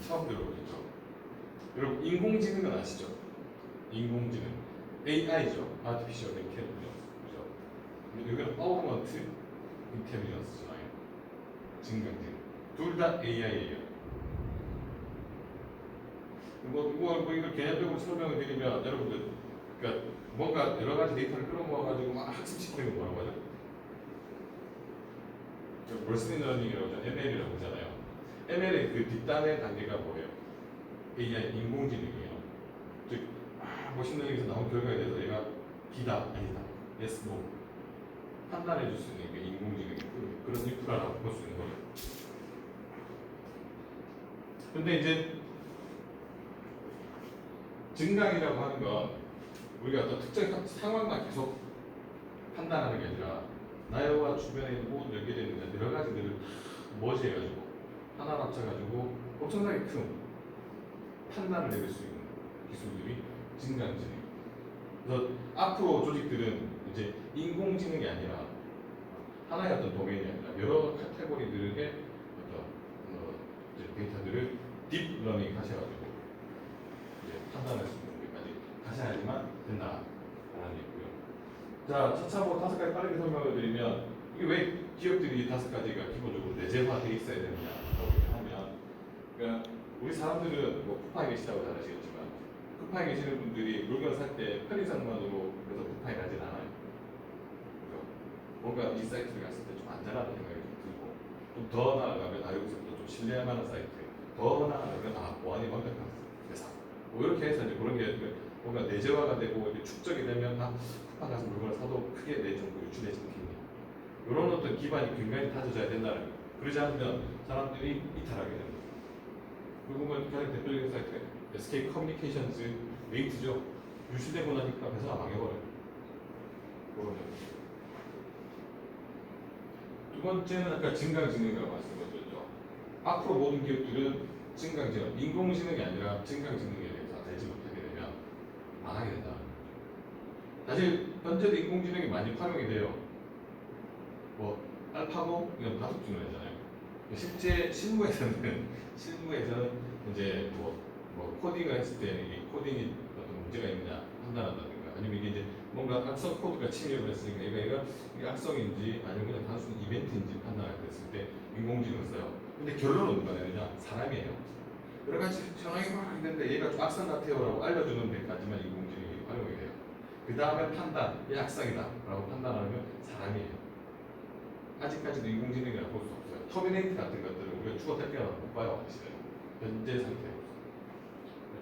처음 들어보셨죠? 여러분 인공지능은 아시죠? 인공지능 AI죠. Artificial Intelligence. 그죠? 근데 여기는 Augmented Intelligence잖아요. 증강지능. 둘 다 AI예요. 뭐 이걸 개념적으로 설명을 드리면 여러분들 그러니까 뭔가 여러 가지 데이터를 끌어모아가지고 막 학습시키는 거 뭐라고 하죠? 머신 러닝이라고 하죠. ML이라고 하잖아요. ML의 그 뒷단의 단계가 뭐예요? AI 인공지능이에요. 즉 머신러닝에서 나온 결과에 대해서 얘가 기다 아니다, yes, no 판단해 줄 수 있는 게 인공지능 그런 인프라라고 볼 수 있는 거예요. 근데 이제 증강이라고 하는 건 우리가 어떤 특정 상황만 계속 판단하는 게 아니라 나와 주변에 있는 모든 연결되어 있는 여러 가지들을 머지해가지고 하나로 합쳐가지고 엄청나게 큰 판단을 내릴 수 있는 기술들이 증강지능. 그래서 앞으로 조직들은 이제 인공지능이 아니라 하나의 어떤 도메인이 아니라 여러 카테고리들의 어떤 이제 데이터들을 딥러닝 하셔가지고 이제 판단할 수 있는 데까지 가셔야지만 된다라는 얘기고요. 자, 차차로 5가지 빠르게 설명을 드리면 이게 왜 기업들이 5가지가 기본적으로 내재화되어 있어야 되느냐라고 하면 그러니까 우리 사람들은 뭐 쿠팡에 계시다고 잘 아시겠지만 쿠팡에 계시는 분들이 물건 살 때 편의점만으로 그래서 쿠팡에 가진 않아요. 그죠? 뭔가 이 사이트를 갔을 때 좀 안전하다는 생각이 좀 들고 좀 더 나아가면 여기서부터 좀 신뢰할 만한 사이트 더 나아가면 보안이 완벽한 회사 뭐 이렇게 해서 이제 그런 게 뭔가 내재화가 되고 이렇게 축적이 되면 쿠팡 가서 물건을 사도 크게 내 정보 유출되지 않겠냐 이런 어떤 기반이 굉장히 다져져야 된다는 거예요. 그러지 않으면 사람들이 이탈하게 됩니다. 그리고 가장 대표적인 사이트가 SK 커뮤니케이션즈 웨이트죠. 유출되고 나니까 회사가 망해버려요. 그거는. 두 번째는 아까 증강지능이라고 말씀드렸죠. 앞으로 모든 기업들은 증강지능, 인공지능이 아니라 증강지능에 대해서 알지 못하게 되면 망하게 된다. 사실 현재도 인공지능이 많이 활용이 돼요. 뭐 알파고 이건 가속지능이잖아요. 실제 실무에서는 이제 뭐 코딩을 했을 때 이 코딩이 어떤 문제가 있느냐 판단한다든가 아니면 이게 이제 뭔가 악성 코드가 침입을 했으니까 이게 악성인지 아니면 그냥 단순 이벤트인지 판단할 때 했을 때 인공지능을 써요. 근데 결론은 누가 내느냐? 사람이에요. 여러 가지 상황이 막 있는데 얘가 좀 악성 같아요라고 알려주는 데까지만 인공지능이 활용이 돼요. 그 다음에 판단, 얘 악성이다라고 판단하는 건 사람이에요. 아직까지도 인공지능이라고 볼 수 없어요. 터미네이터 같은 것들은 우리가 죽었다 깨어나 못 봐요, 사실은. 현재 상태로.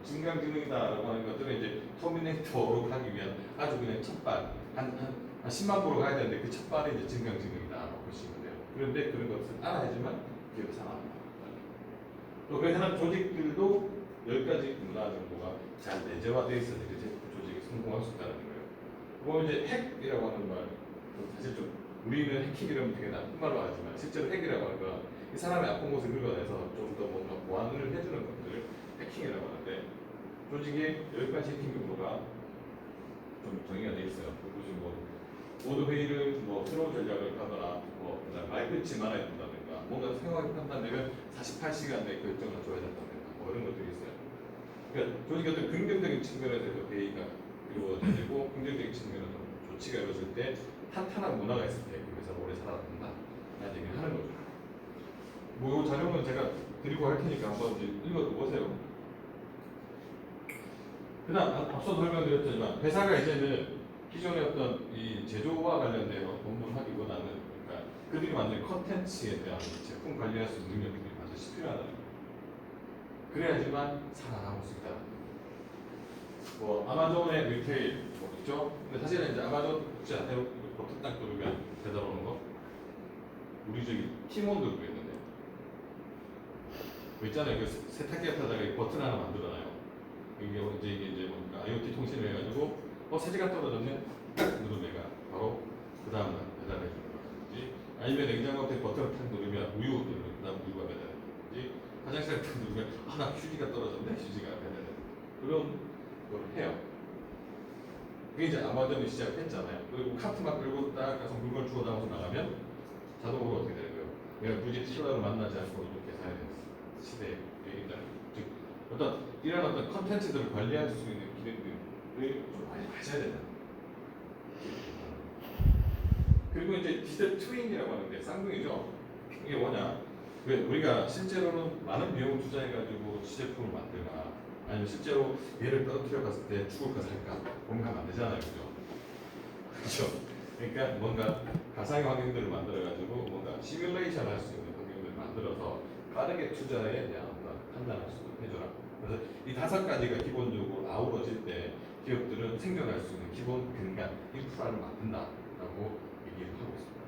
증강지능이다라고 하는 것들은 이제 터미네이터로 가기 위한 아주 그냥 첫발, 한 10만 보로 가야 되는데 그 첫발이 이제 증강지능이다라고 보시면 돼요. 그런데 그런 것을 알아야지만 기업이 살아납니다. 또 그래서 조직들도 10가지 문화 정도가 잘 내재화되어 있어야 그 조직이 성공할 수 있다는 거예요. 그리고 이제 핵이라고 하는 말, 사실 좀 우리는 해킹이라면 되게 나쁜 말로 하지만 실제로 핵이라고 하는 건 이 사람의 아픈 곳을 긁어내서 좀 더 뭔가 보완을 해주는 것들을 해킹이라고 하는데 조직에 10가지 해킹 정도가 좀 정의가 되어 있어요. 그것이 뭐 모두 회의를 뭐 새로운 전략을 하거나 뭐 말 끊지 말아야 된다든가 뭔가 생각이 판단되면 48시간 내에 결정을 줘야 된다든가 뭐 이런 것들이 있어요. 그러니까 조직의 어떤 긍정적인 측면에서 회의가 이루어지고 긍정적인 측면에서 조치가 이루어질 때 탄탄한 문화가 있을 때 그 회사가 오래 살아남는다 라는 얘기를 하는 거죠. 뭐 이 자료는 제가 드리고 할 테니까 한번 이제 읽어보세요. 그 다음 앞서 설명드렸지만 회사가 이제는 기존의 어떤 이 제조와 관련된 업무를 하기보다는 그러니까 그들이 만든 컨텐츠에 대한 제품 관리할 수 있는 능력들이 반드시 필요하다는 거예요. 그래야지만 살아남을 수 있다. 뭐 아마존의 리테일 뭐 있죠? 근데 사실은 이제 아마존 혹시 아세요? 버튼 딱 누르면 배달 오는 거? 우리 저기 팀원들도 있는데 뭐 있잖아요. 그 세탁기 같다가 버튼 하나 만들어놔요. 이게 이제 뭡니까? IoT 통신을 해가지고 세제가 떨어졌네? 딱 누르면 내가 바로 그 다음 배달해 주는 거라든지 아니면 냉장고 앞에 버튼을 탁 누르면 우유 누르면 그 다음 우유가 배달해 주는지 화장실에 탁 누르면 나 휴지가 떨어졌네? 휴지가 배달해 그런 걸 해요. 그게 이제 아마존이 시작을 했잖아요. 그리고 카트만 끌고 딱 가서 물건 주워 담아서 나가면 자동으로 어떻게 되는 거예요? 내가 굳이 킬러를 만나지 않고 이렇게 계산해야 되는 시대에 일단 즉 어떤 이런 어떤 컨텐츠들을 관리할 수 있는 기능들을 좀 많이 가져야 된다. 그리고 이제 디지털 트윈이라고 하는데 쌍둥이죠. 이게 뭐냐? 왜 우리가 실제로는 많은 비용을 투자해가지고 시제품을 만들거나 아니면 실제로 얘를 떨어뜨려 갔을 때 죽을까 살까 고민하면 안 되잖아요, 그죠? 그렇죠. 그러니까 뭔가 가상의 환경들을 만들어가지고 뭔가 시뮬레이션 할 수 있는 환경들을 만들어서 빠르게 투자에 대한 어떤 판단할 수 있도록 해줘라. 그래서 이 5가지가 기본적으로 아우러질 때 기업들은 생존할 수 있는 기본 근간 인프라를 만든다라고 얘기를 하고 있습니다.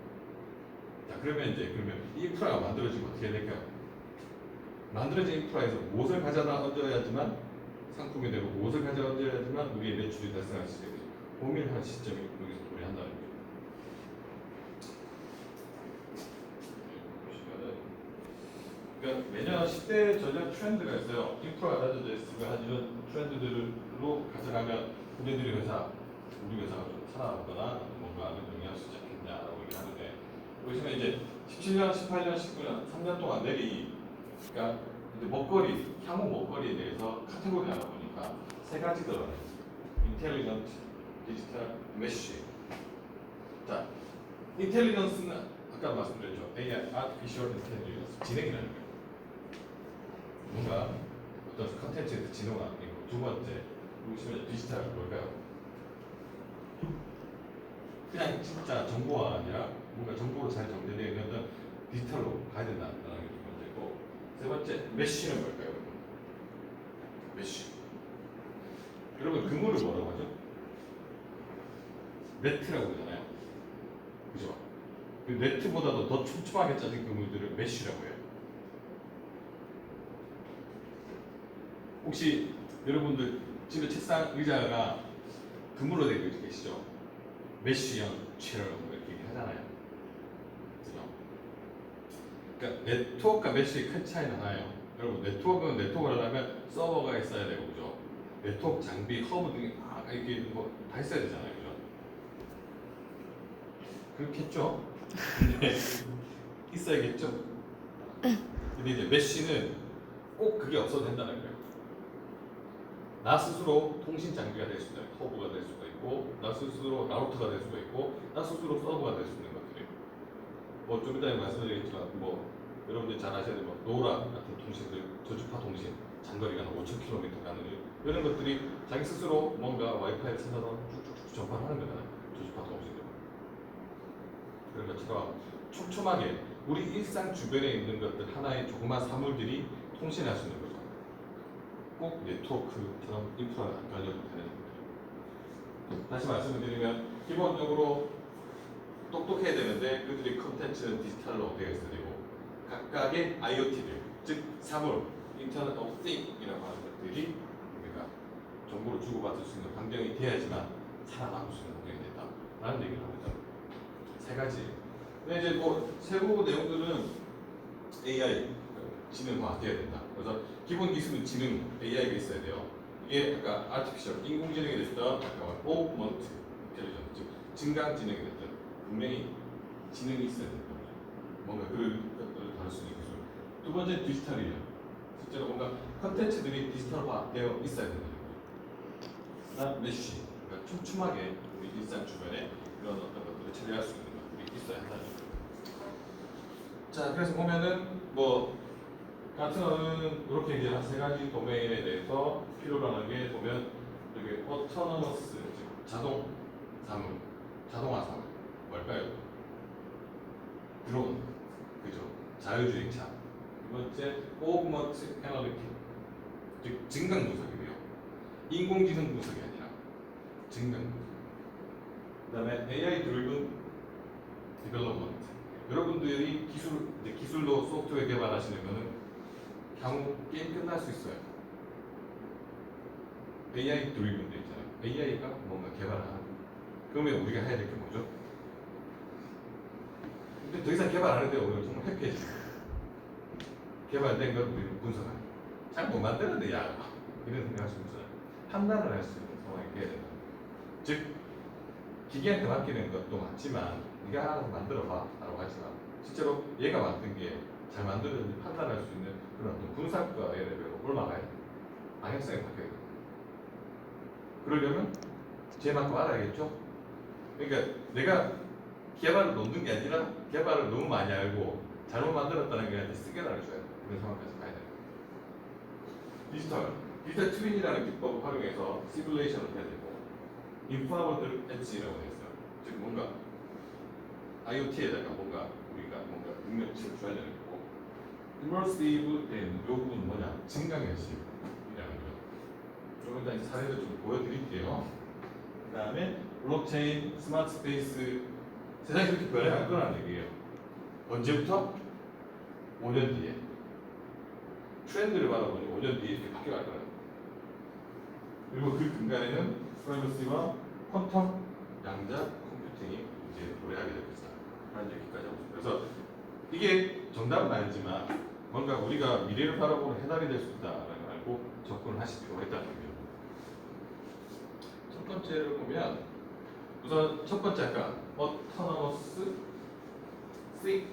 자, 그러면 이 인프라가 만들어지면 어떻게 될까요? 만들어진 인프라에서 무엇을 가져다 얹어야지만 상품이 되고 무엇을 가져다 얹어야지만 우리의 매출이 달성할 수 있는 고민할 시점이 여기서 도래한다는 거죠. 그러니까 매년 10대 전략 트렌드가 있어요. 인프라가 다져져 있으면 한 이런 트렌드들로 가져가면 그네들이 우리 회사가 좀 살아남거나 뭔가 영향을 쓰지 않겠냐라고 얘기하는데 보시면 이제 17년, 18년, 19년 3년 동안 내리 그러니까 이제 향후 먹거리에 대해서 카테고리 하다 보니까 3가지 들어가요. 인텔리전트, 디지털, 메쉬. 자, 인텔리전스는 아까 말씀드렸죠. AI, Artificial Intelligence, 지능이라는 거예요. 뭔가 어떤 컨텐츠에서 지능화 있고 두 번째, 보시면 디지털 뭘까요? 그냥 진짜 정보가 아니라 뭔가 정보로 잘 정제되어 있는 어떤 디지털로 가야 된다는 게 두 번째고 세 번째, 메쉬는 뭘까요? 메쉬. 여러분 그물을 뭐라고 하죠? 네트라고 그러잖아요. 그죠? 그 네트보다도 더 촘촘하게 짜진 그물들을 메쉬라고 해요. 혹시 여러분들 집에 책상 의자가 그물로 되어 계시죠? 메쉬형 체어라고 이렇게 얘기하잖아요. 그죠? 그러니까 네트워크가 메쉬의 큰 차이는 하나예요. 여러분 네트워크는 네트워크를 하려면 서버가 있어야 되고 그죠? 네트워크 장비, 허브 등이 이렇게 뭐 다 있어야 되잖아요. 그죠? 그렇겠죠? 네. 있어야겠죠? 근데 이제 메쉬는 꼭 그게 없어도 된다는 거예요. 나 스스로 통신 장비가 될 수도 있고, 허브가 될 수도 있고, 나 스스로 라우터가 될 수도 있고, 나 스스로 서버가 될 수 있는 것들이에요. 뭐 좀 이따 말씀드리겠지만, 뭐 여러분들이 잘 아셔야 되는 노라 같은 통신들, 저주파 통신, 장거리가 5,000km 가는 이런 것들이 자기 스스로 뭔가 와이파이를 찾아서 쭉쭉쭉 전파를 하는 거잖아요. 저주파 통신들. 그런 것처럼 촘촘하게 우리 일상 주변에 있는 것들 하나의 조그만 사물들이 통신할 수 있는 거죠. 꼭 네트워크처럼 인프라가 안 깔려도 되는 거예요. 다시 말씀을 드리면 기본적으로 똑똑해야 되는데 그들의 컨텐츠는 디지털로 되어 있어야 되고 각각의 IoT들, 즉 사물, 인터넷 오브 띵이라고 하는 것들이 우리가 정보를 주고받을 수 있는 환경이 돼야지만 살아남을 수 있는 환경이 된다라는 얘기를 합니다. 3가지. 근데 이제 뭐 세부 내용들은 AI, 지능화 돼야 된다. 그래서 기본 기술은 지능, AI가 있어야 돼요. 이게 아까 아티피셜, 인공지능이 됐던 아까 오그먼트 인텔리전스, 즉 증강지능이 됐던 분명히 지능이 있어야 된다. 뭔가 그런 것들을 다룰 수 있는 기술. 두 번째 디지털이에요. 실제로 뭔가 컨텐츠들이 디지털화 되어 있어야 된다. 그다음 메쉬, 그러니까 촘촘하게 우리 일상 주변에 그런 어떤 것들을 처리할 수 있는 것들이 있어야 한다는 거예요. 자, 그래서 보면은 뭐 같은 이렇게 이제 한 3가지 도메인에 대해서 필요로 하는 게 보면 여기 autonomous, 즉 자동 사물, 자동화 사물 뭘까요? 드론, 그죠? 자율주행차. 두 번째 augmented analytics, 즉 증강 분석이에요. 인공지능 분석이 아니라 증강 분석. 그다음에 AI driven development. 여러분들이 기술로 소프트웨어 개발하시는 거는 향후 게임 끝날 수 있어요. AI 드리븐 돼 있잖아요. AI가 뭔가 개발을 하는 거예요. 그러면 우리가 해야 될 게 뭐죠? 근데 더 이상 개발 안 하는데 오늘 정말 해피해지죠. 개발된 걸 우리는 분석하는 거예요. 잘 못 만드는데 야 이런 생각할 수 있어요. 판단을 할 수 있는 상황이 돼야 된다. 즉 기계한테 맡기는 것도 맞지만 네가 하나 만들어봐 라고 하지만 실제로 얘가 만든 게 잘 만들어졌는지 판단할 수 있는 그런 어떤 분석과의 레벨로 올라가야 돼요. 방향성이 바뀌어야 돼요. 그러려면 제 만큼 알아야겠죠? 그러니까 내가 개발을 놓는 게 아니라 개발을 너무 많이 알고 잘못 만들었다는 게 아니라 쓰게나를 줘야 돼요. 그런 상황까지 가야 돼요. 디지털 트윈이라는 기법을 활용해서 시뮬레이션을 해야 되고 인파워드 엣지라고 했어요. 즉 뭔가 IoT에다가 뭔가 우리가 뭔가 능력치를 줘야 되는 거고 immersive 된 요구는 뭐냐? 증강현실이라는 거죠. 좀 일단 사례를 좀 보여드릴게요. 그 다음에 블록체인, 스마트 스페이스 세상이 그렇게 변해갈 거라는 얘기예요. 언제부터? 5년 뒤에. 트렌드를 바라보니 5년 뒤에 이렇게 바뀌어갈 거라는 거예요. 그리고 그 근간에는 프라이버시와 퀀텀 양자 컴퓨팅이 이제 도래하게 될 것이다. 라는 얘기까지 하고 있습니다. 그래서 이게 정답은 아니지만 뭔가 우리가 미래를 바라보는 해답이 될 수 있다라는 걸 알고 접근을 하실 필요가 있다는 얘기예요. 첫 번째를 보면 우선 첫 번째 아까 autonomous think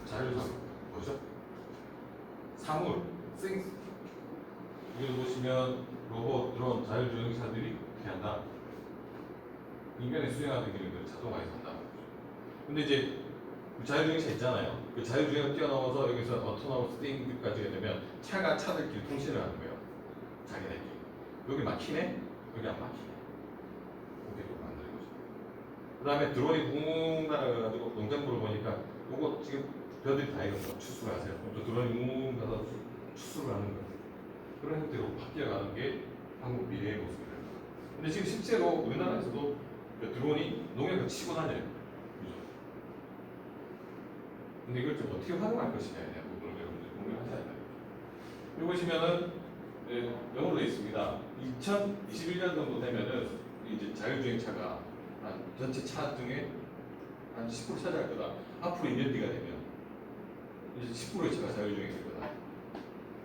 자율사고 뭐죠? 사물 think 여기 보시면 로봇, 드론, 자율주행차들이 그렇게 한다. 인간이 수행하는 기능을 자동화해서 한다. 근데 이제 그 자율주행차 있잖아요. 그 자율주행을 뛰어넘어서 여기서 autonomous think까지 되면 차가 차들끼리 통신을 하는 거예요. 자기네끼리. 여기 막히네? 여기 안 막히네. 그렇게 만드는 거죠. 그 다음에 드론이 웅 날아가가지고 농장부를 보니까 요거 지금 벼들이 다 익었어. 추수를 하세요. 또 드론이 웅 가서 추수를 하는 거예요. 그런 형태로 바뀌어가는 게 한국 미래의 모습이에요. 근데 지금 실제로 우리나라에서도 드론이 농약을 치고 다녀요. 그죠? 근데 이걸 좀 어떻게 활용할 것이냐에 대한 부분을 여러분들이 공유하셔야 돼요. 여기 보시면은 영어로 되어 있습니다. 2021년 정도 되면은 이제 자율주행차가 한 전체 차 중에 한 10% 차지할 거다. 앞으로 2년 뒤가 되면 이제 10%의 차가 자율주행일 거다.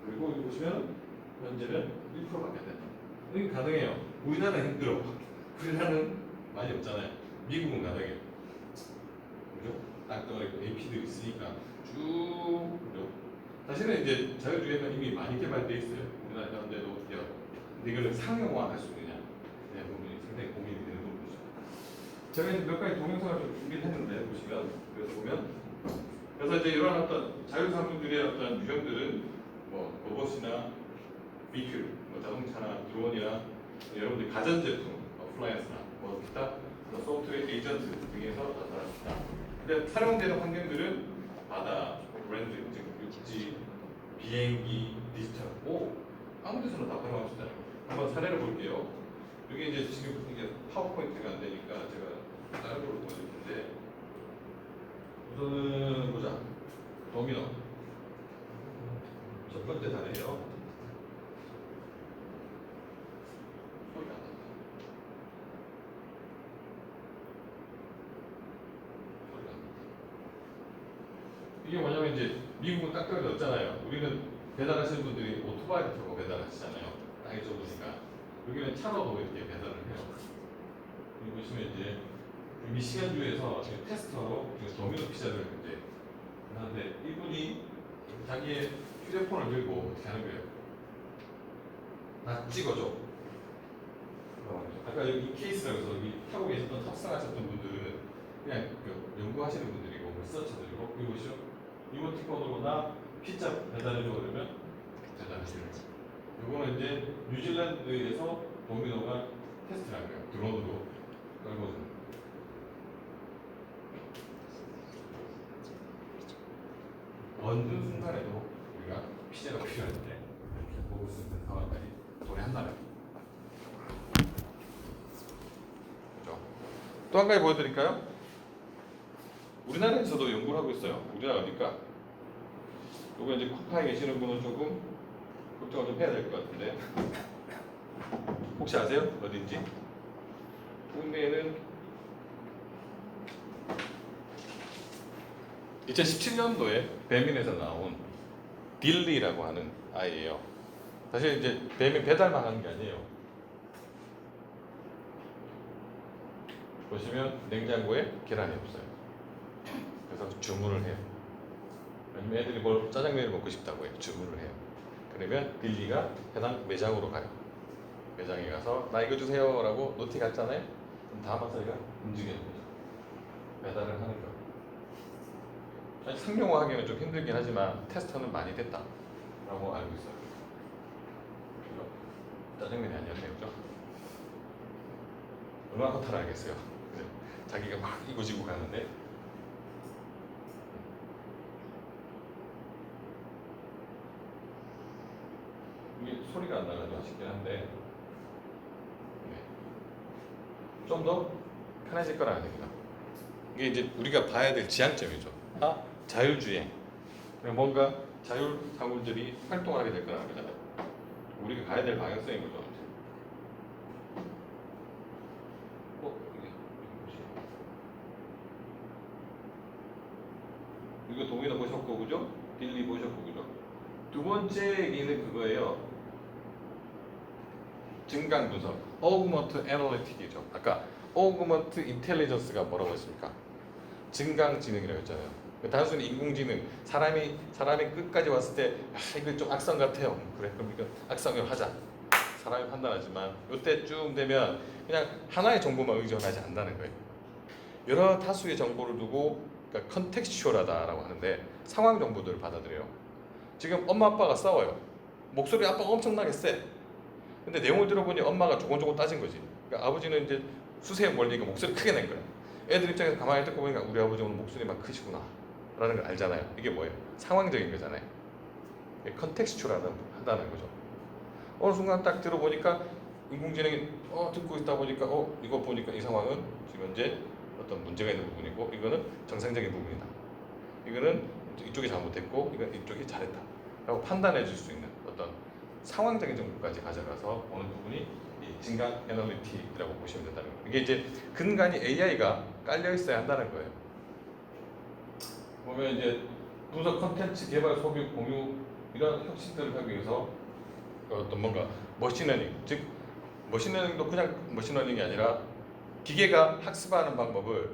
그리고 여기 보시면 현재는 1%밖에 안 된다. 이게 가능해요. 우리나라는 힘들어. 우리나라는 많이 없잖아요. 미국은 가능해요. 그죠? 땅덩어리 AP들이 있으니까 쭉 그죠? 사실은 이제 자율주행은 이미 많이 개발되어 있어요. 우리나라 가운데도 근데 이걸 상용화할 수 있느냐 네, 부분이 상당히 고민이 되는 부분이죠. 제가 이제 몇 가지 동영상을 좀 준비를 했는데 보시면 그래서 이제 이런 어떤 자율상품들의 어떤 유형들은 뭐 로봇이나 BQ, 뭐 자동차나 드론이나 여러분들 가전제품, 어플라이언스나 뭐 기타 소프트웨어 에이전트 등에서 나타날 수 있다. 근데 사용되는 환경들은 바다, 랜드, 즉 육지, 비행기, 디지털, 아무 데서나 다 활용할 수 있다는 거예요. 한번 사례를 볼게요. 여기 이제 지금 이게 파워포인트가 안 되니까 제가 다른 걸로 보여드릴 텐데 우선은 보자. 도미노 첫 번째 사례예요. 소리가 안 난다. 소리가 안 난다. 이게 뭐냐면 이제 미국은 땅덩이가 없잖아요. 우리는 배달하시는 분들이 오토바이를 타고 배달하시잖아요. 땅이 좁으니까. 여기는 차로도 이렇게 배달을 해요. 여기 보시면 이제 미시간주에서 테스터로 도미노 피자를 이제 하는데 이분이 자기의 휴대폰을 들고 어떻게 하는 거예요? 나 찍어줘. 아까 여기 케이스라고 해서 여기 타고 계셨던 탑승하셨던 분들은 그냥 그 연구하시는 분들이고 리서처들이고 그리고 보시죠. 이모티콘으로 나 피자 배달해줘 그러면 배달해주는 거예요. 이거는 이제 뉴질랜드에서 도미노가 테스트를 한 거예요. 드론으로 떨궈주는 거예요. 어느 순간에도 우리가 피자가 필요할 때 이렇게 먹을 수 있는 상황까지 도래한다는 거예요. 그렇죠? 또 한 가지 보여드릴까요? 우리나라에서도 연구를 하고 있어요. 우리나라 어딜까? 요거 이제 쿠파에 계시는 분은 조금 걱정을 좀 해야 될 것 같은데 혹시 아세요? 어딘지? 국내에는 2017년도에 배민에서 나온 딜리라고 하는 아이예요. 사실 이제 배민 배달만 하는 게 아니에요. 보시면 냉장고에 계란이 없어요. 그래서 주문을 해요. 아니면 애들이 짜장면을 먹고 싶다고 해요. 주문을 해요. 그러면 빌리가 해당 매장으로 가요. 매장에 가서 나 이거 주세요 라고 노티 갔잖아요. 그럼 다음 화살이가 움직이는 거죠. 배달을 하는 거예요. 아직 상용화하기는 좀 힘들긴 하지만 테스트는 많이 됐다 라고 알고 있어요. 그죠? 짜장면이 아니었네요. 그죠? 얼마나 허탈 알겠어요. 자기가 막 이고지고 가는데 이게 소리가 안 나가지고 아쉽긴 한데 좀 더 편해질 거라 아닙니다. 이게 이제 우리가 봐야 될 지향점이죠. 자율주행. 뭔가 자율사물들이 활동을 하게 될 거라는 거잖아요. 우리가 가야 될 방향성인 거죠. 이거 동의도 보셨고 그죠? 빌리 보셨고 그죠? 두 번째 얘기는 그거예요. 증강 분석, Augmented Analytic이죠. 아까 Augmented Intelligence가 뭐라고 했습니까? 증강지능이라고 했잖아요. 단순히 인공지능, 사람이 끝까지 왔을 때 이거 좀 악성 같아요. 그래, 그럼 이거 악성으로 하자. 사람이 판단하지만 이때쯤 되면 그냥 하나의 정보만 의존하지 않는다는 거예요. 여러 다수의 정보를 두고 그러니까 컨텍스추얼하다라고 하는데 상황 정보들을 받아들여요. 지금 엄마 아빠가 싸워요. 목소리 아빠가 엄청나게 세. 근데 내용을 들어보니 엄마가 조곤조곤 따진 거지. 그러니까 아버지는 이제 수세에 몰리니까 목소리 크게 낸 거야. 애들 입장에서 가만히 듣고 보니까 우리 아버지 오늘 목소리만 크시구나 라는 걸 알잖아요. 이게 뭐예요? 상황적인 거잖아요. 컨텍스추얼하다는 거죠. 어느 순간 딱 들어보니까 인공지능이 듣고 있다 보니까 이거 보니까 이 상황은 지금 현재 어떤 문제가 있는 부분이고 이거는 정상적인 부분이다. 이거는 이쪽이 잘못했고 이건 이쪽이 잘했다 라고 판단해 줄 수 있는 어떤 상황적인 정보까지 가져가서 어느 부분이 이 증강 애널리틱이라고 보시면 된다는 거예요. 이게 이제 근간이 AI가 깔려 있어야 한다는 거예요. 보면 이제 분석 컨텐츠 개발 소비 공유 이런 혁신들을 하기 위해서 어떤 뭔가 머신러닝, 즉 머신러닝도 그냥 머신러닝이 아니라 기계가 학습하는 방법을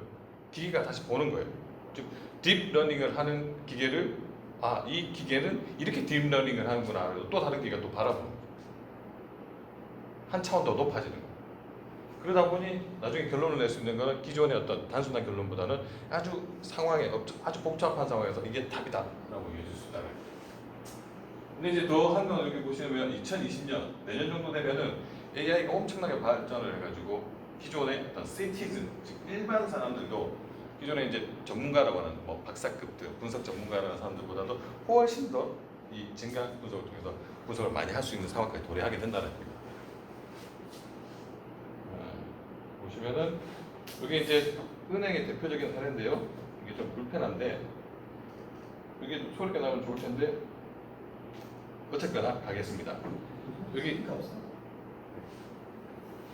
기계가 다시 보는 거예요. 즉 딥러닝을 하는 기계를 이 기계는 이렇게 딥러닝을 하는구나. 또 다른 기계가 또 바라보는 거예요. 한 차원 더 높아지는 거예요. 그러다 보니 나중에 결론을 낼 수 있는 것은 기존의 어떤 단순한 결론보다는 아주 상황에 아주 복잡한 상황에서 이게 답이다라고 얘기해 줄 수 있다는 거예요. 근데 이제 더 한 건 이렇게 보시면 2020년 내년 정도 되면은 AI가 엄청나게 발전을 해가지고 기존의 어떤 시티즌 즉 일반 사람들도 기존에 이제 전문가라고 하는 뭐 박사급들 분석 전문가라는 사람들보다도 훨씬 더 이 증강 분석을 통해서 분석을 많이 할 수 있는 상황까지 도래하게 된다는 겁니다. 보시면은 이게 이제 은행의 대표적인 사례인데요. 이게 좀 불편한데 이게 소리가 나면 좋을 텐데 어쨌거나 가겠습니다. 여기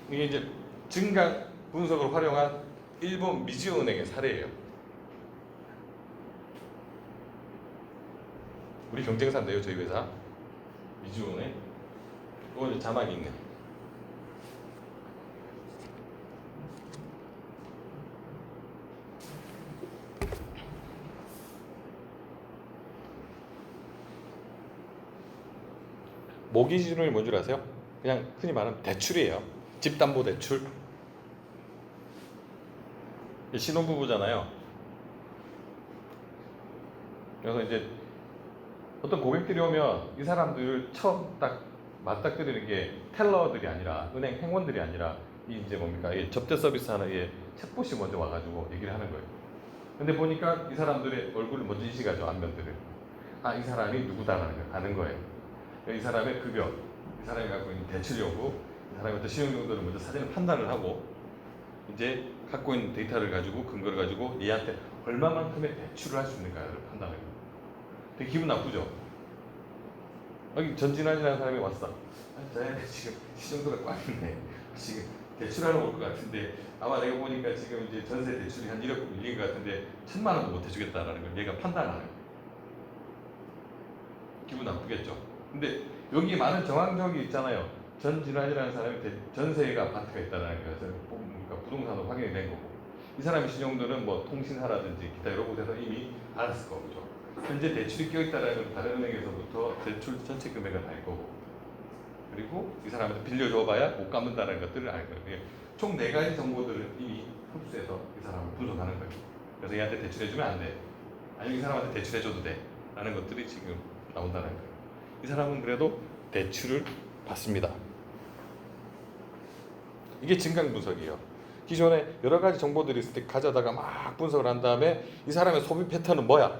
이게 이제 증강 분석을 활용한 일본 미즈은행의 사례예요. 우리 경쟁사인데요, 저희 회사 미즈은행. 이거 이제 자막이 있네. 모기 기준이 뭔 줄 아세요? 그냥 흔히 말하는 대출이에요. 집담보대출. 신혼부부잖아요. 그래서 이제 어떤 고객들이 오면 이 사람들을 처음 딱 맞닥뜨리는 게 텔러들이 아니라 은행 행원들이 아니라 이 이제 뭡니까? 이 접대 서비스 하는 이 챗봇이 먼저 와가지고 얘기를 하는 거예요. 근데 보니까 이 사람들의 얼굴을 먼저 인식하죠, 안면들을. 이 사람이 누구다라는 걸 아는 거예요. 이 사람의 급여, 이 사람이 갖고 있는 대출 여부, 이 사람의 어떤 신용 정도를 먼저 사전에 판단을 하고 이제 갖고 있는 데이터를 가지고 근거를 가지고 얘한테 얼마만큼의 대출을 할 수 있는가를 판단해요. 되게 기분 나쁘죠? 여기 전진환이라는 사람이 왔어. 쟤네 지금 시정도가 꽉 있네. 지금 대출하러 올 것 같은데 아마 내가 보니까 지금 이제 전세 대출이 한 1억 밀린 것 같은데 1,000만 원도 못 해주겠다라는 걸 얘가 판단하는 거예요. 기분 나쁘겠죠? 근데 여기 많은 정황적이 있잖아요. 전진환이라는 사람이 전세가 아파트가 있다는 것을 그러니까 부동산으로 확인이 된 거고 이 사람의 신용들은 뭐 통신사라든지 기타 여러 곳에서 이미 알았을 거죠. 현재 대출이 껴있다는 건 다른 은행에서부터 대출 전체 금액을 알 거고, 그리고 이 사람한테 빌려줘봐야 못 갚는다는 것들을 알 거예요. 총 4가지 정보들을 이미 흡수해서 이 사람을 분석하는 거예요. 그래서 얘한테 대출해주면 안 돼, 아니면 이 사람한테 대출해줘도 돼 라는 것들이 지금 나온다는 거예요. 이 사람은 그래도 대출을 받습니다. 이게 증강 분석이에요. 기존에 여러 가지 정보들이 있을 때 가져다가 막 분석을 한 다음에 이 사람의 소비 패턴은 뭐야?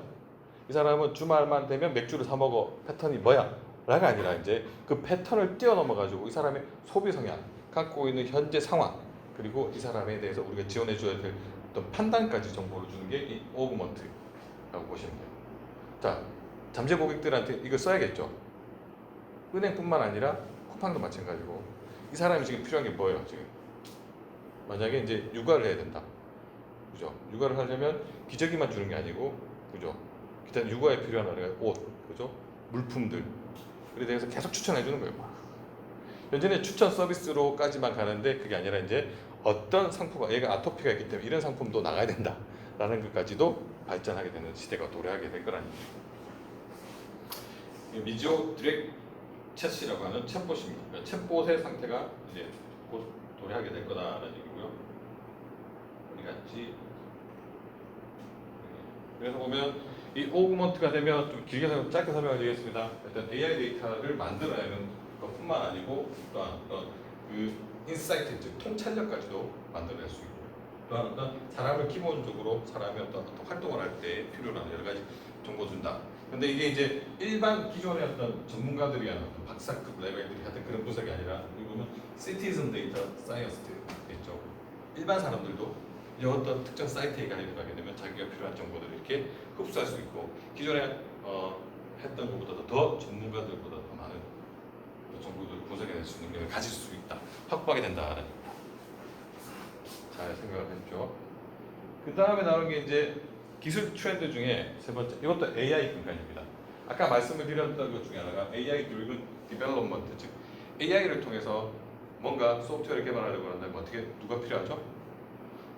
이 사람은 주말만 되면 맥주를 사 먹어 패턴이 뭐야? 라가 아니라 이제 그 패턴을 뛰어넘어 가지고 이 사람의 소비 성향, 갖고 있는 현재 상황, 그리고 이 사람에 대해서 우리가 지원해 줘야 될 어떤 판단까지 정보를 주는 게 이 오그먼트라고 보시면 돼요. 자, 잠재 고객들한테 이거 써야겠죠. 은행뿐만 아니라 쿠팡도 마찬가지고, 이 사람이 지금 필요한 게 뭐예요? 지금 만약에 이제 육아를 해야 된다, 그죠? 육아를 하려면 기저귀만 주는 게 아니고, 그죠? 일단 육아에 필요한 옷, 그죠? 물품들, 그에 대해서 계속 추천해 주는 거예요. 현재는 추천 서비스로까지만 가는데, 그게 아니라 이제 어떤 상품, 얘가 아토피가 있기 때문에 이런 상품도 나가야 된다라는 것까지도 발전하게 되는 시대가 도래하게 될 거라는 얘기죠. 미지오 디렉 챗이라고 하는 챗봇입니다. 그러니까 챗봇의 상태가 이제 곧 도래하게 될 거다라는 얘기고요. 어디 갔지? 그래서 보면 이 오그먼트가 되면 좀 길게 짧게 설명을 드리겠습니다. 일단 AI 데이터를 만들어내는 것뿐만 아니고, 또한 그 인사이트, 즉 통찰력까지도 만들어낼 수 있고요. 또한 어떤 사람을 기본적으로 사람이 어떤 활동을 할 때 필요한 여러 가지 정보 준다. 근데 이게 이제 일반 기존의 어떤 전문가들이 하는 어떤 박사급 레벨들이 하여튼 그런 분석이 아니라, 여기 보면 시티즌 데이터 사이언스트 있죠. 일반 사람들도 이 어떤 특정 사이트에 가입하게 되면 자기가 필요한 정보들을 이렇게 흡수할 수 있고, 기존에 했던 것보다 더 전문가들보다 더 많은 정보들을 분석해낼 수 있는 능력을 가질 수 있다, 확보하게 된다는 겁니다. 잘 생각을 해주죠. 그 다음에 나오는 게 이제 기술 트렌드 중에 세 번째, 이것도 AI 근간입니다. 아까 말씀을 드렸던 것 중에 하나가 AI driven development, 즉 AI를 통해서 뭔가 소프트웨어를 개발하려고 한다면 어떻게, 누가 필요하죠?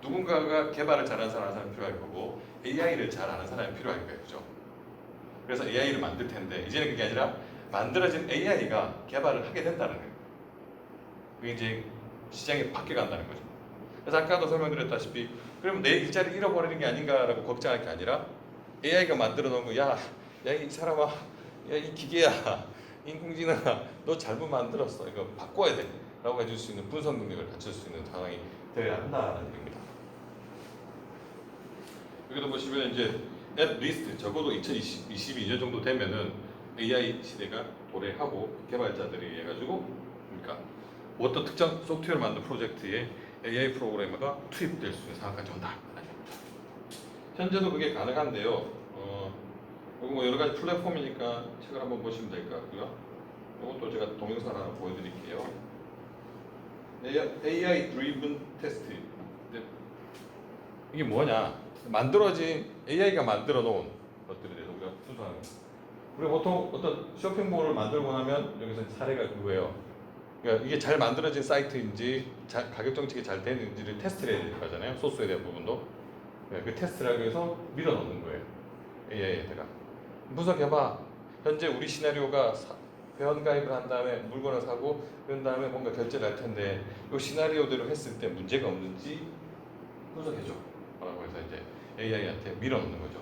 누군가가 개발을 잘하는 사람이 필요할 거고, AI를 잘 아는 사람이 필요할 거예요, 그죠? 그래서 AI를 만들 텐데, 이제는 그게 아니라 만들어진 AI가 개발을 하게 된다는 거예요. 그게 이제 시장이 바뀌어 간다는 거죠. 그래서 아까도 설명드렸다시피, 그러면 내 일자리를 잃어버리는 게 아닌가라고 걱정할 게 아니라, AI가 만들어 놓은 거, 야 이 사람아, 야 이 기계야, 인공지능아, 너 잘못 만들었어, 이거 바꿔야 돼 라고 해줄 수 있는 분석 능력을 갖출 수 있는 상황이 되어야 한다는 얘기입니다. 여기도 보시면 이제 at least 적어도 2022년 정도 되면은 AI 시대가 도래하고, 개발자들이 해가지고, 그러니까 어떤 특정 소프트웨어를 만든 프로젝트에 AI 프로그래머가 투입될 수 있는 상황까지 온다. 현재도 그게 가능한데요. 이거 뭐 여러 가지 플랫폼이니까 책을 한번 보시면 될 것 같고요. 이것도 제가 동영상 하나 보여드릴게요. AI driven test. 이게 뭐냐? 만들어진 AI가 만들어 놓은 것들에 대해서 우리가 분석하는 거예요. 우리가 보통 어떤 쇼핑몰을 만들고 나면 여기서 사례가 그거예요. 그러니까 이게 잘 만들어진 사이트인지, 가격 정책이 잘 되는지를 테스트를 해야 될 거잖아요. 소스에 대한 부분도. 그 테스트를 하기 위해서 밀어 넣는 거예요, AI에다가. 분석해봐. 현재 우리 시나리오가 회원 가입을 한 다음에 물건을 사고, 그런 다음에 뭔가 결제를 할 텐데, 이 시나리오대로 했을 때 문제가 없는지 분석해줘 라고 해서 이제 AI한테 밀어 넣는 거죠.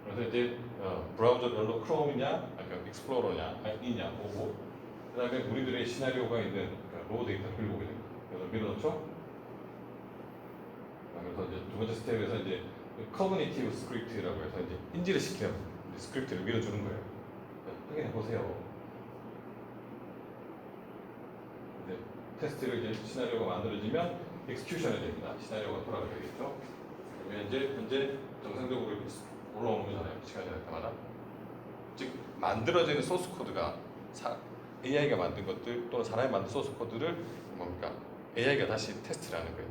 그래서 이제 브라우저 별로 크롬이냐, 익스플로러냐, 이냐 보고, 그 다음에 우리들의 시나리오가 있는 로우 데이터를 보게 됩니다. 그래서 밀어넣죠. 그래서 이제 두 번째 스텝에서 이제 커그니티브 스크립트라고 해서 이제 인지를 시키는 스크립트를 밀어주는 거예요. 확인해 보세요. 이제 테스트를 이제 시나리오가 만들어지면 엑스큐션이 됩니다. 시나리오가 돌아가게 되겠죠. 그러면 이제 현재 정상적으로 이렇게 올라오는 거잖아요, 시간이 날 때마다. 즉 만들어지는 소스 코드가 AI가 만든 것들 또는 사람이 만든 소스 코드를 뭡니까? AI가 다시 테스트를 하는 거예요.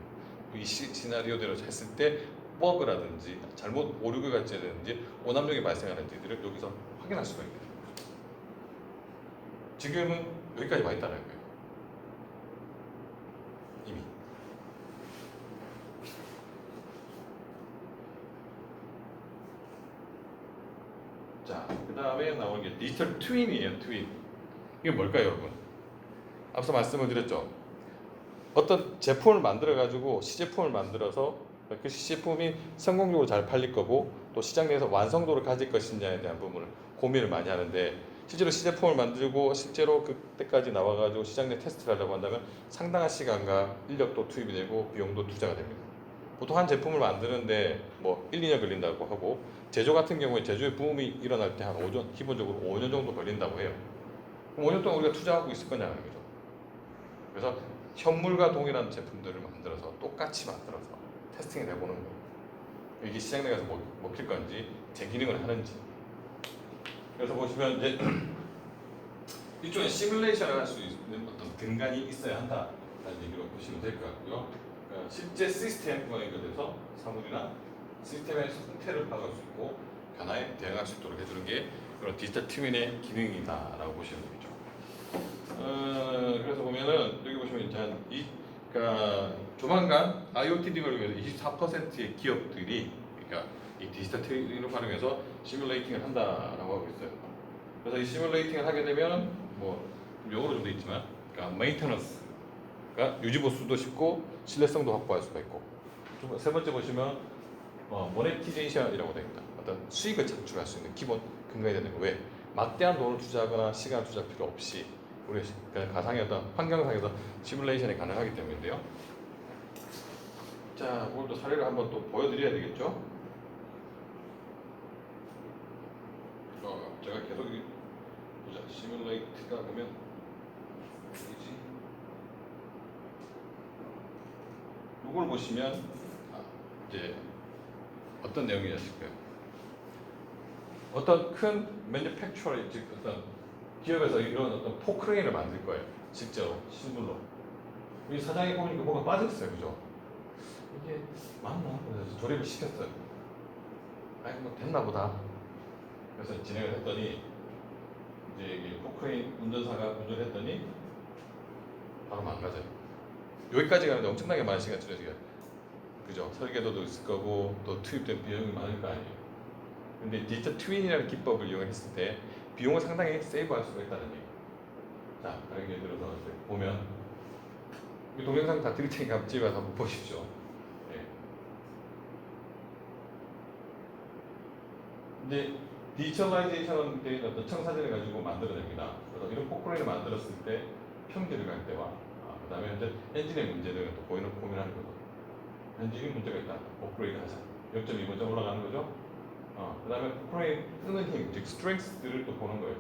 이 시나리오대로 했을 때 버그라든지 잘못 오류가 발생하든지 오남용이 발생하는지들을 여기서 확인할 수가 있게 됩니다. 지금은 여기까지 와 있다는 거예요, 이미. 자, 그 다음에 나오는 게 디지털 트윈이에요. 트윈. 이게 뭘까요, 여러분? 앞서 말씀을 드렸죠. 어떤 제품을 만들어 가지고 시제품을 만들어서 그 시제품이 성공적으로 잘 팔릴 거고 또 시장 내에서 완성도를 가질 것인지에 대한 부분을 고민을 많이 하는데 실제로 시제품을 만들고 실제로 그때까지 나와가지고 시장 내 테스트를 하려고 한다면 상당한 시간과 인력도 투입이 되고 비용도 투자가 됩니다. 보통 한 제품을 만드는데 뭐 1, 2년 걸린다고 하고 제조 같은 경우에 제조의 붐이 일어날 때 한 5년, 기본적으로 5년 정도 걸린다고 해요. 그럼 5년 동안 우리가 투자하고 있을 거냐는 거죠. 그래서 현물과 동일한 제품들을 만들어서 똑같이 만들어서 테스팅을 해보는 거예요. 이게 시장 내에서 먹힐 건지 제 기능을 하는지. 그래서 보시면 이제 이쪽에 시뮬레이션을 할 수 있는 어떤 근간이 있어야 한다라는 얘기로 보시면 될 것 같고요. 그러니까 실제 시스템과 연결돼서 사물이나 시스템의 상태를 파악할 수 있고 변화에 대응할 수 있도록 해주는 게 그런 디지털 트윈의 기능이다라고 보시면 되겠죠. 그래서 보면은 여기 보시면 이제 그러니까 조만간 IoT 등을 위해서 24%의 기업들이 그러니까 이 디지털 트윈을 활용해서 시뮬레이팅을 한다라고 하고 있어요. 그래서 이 시뮬레이팅을 하게 되면 뭐 용어로 좀 돼 있지만, 그러니까 메인테넌스가 유지 보수도 쉽고 신뢰성도 확보할 수가 있고, 세 번째 보시면 모네티제이션이라고 되어 있다. 어떤 수익을 창출할 수 있는 기본 근간이 되는 거. 왜? 막대한 돈을 투자하거나 시간을 투자할 필요 없이 우리 가상의 어떤 환경상에서 시뮬레이션이 가능하기 때문인데요. 자, 오늘도 사례를 한번 또 보여드려야 되겠죠. 제가 계속 보자. 시뮬레이트가 보면 어디지? 이걸 보시면 이제 어떤 내용이었을까요? 어떤 큰 매니팩처러, 즉 어떤 기업에서 이런 어떤 포크레인을 만들 거예요. 실제로 실물로. 이 사장이 보니까 뭐가 빠졌어요, 그죠? 이게 맞나? 그래서 조립을 시켰어요. 아니 뭐 됐나 보다. 그래서 진행을 했더니 이제 이게 포크레인 운전사가 운전을 했더니 바로 망가져요. 여기까지 가는데 엄청나게 많은 시간 들여지게. 그죠? 설계도도 있을 거고 또 투입된 비용이 많을 거 아니에요. 근데 디지털 트윈이라는 기법을 이용했을 때 비용을 상당히 세이브할 수가 있다는 얘기. 자, 다른 예를 들어서 보면 이 동영상 다 드릴 테니까 집에 가서 한번 보십시오. 네. 이제 디지털라이제이션 된 어떤 청사진을 가지고 만들어냅니다. 그래서 이런 포크레인을 만들었을 때 평지를 갈 때와 그 다음에 현재 엔진의 문제를 또 고민하는 거죠. 엔진이 문제가 있다. 업그레이드 하자. 0.2번째 올라가는 거죠. 그 다음에 포크레인 뜨는 힘, 즉 스트렝스를 또 보는 거예요.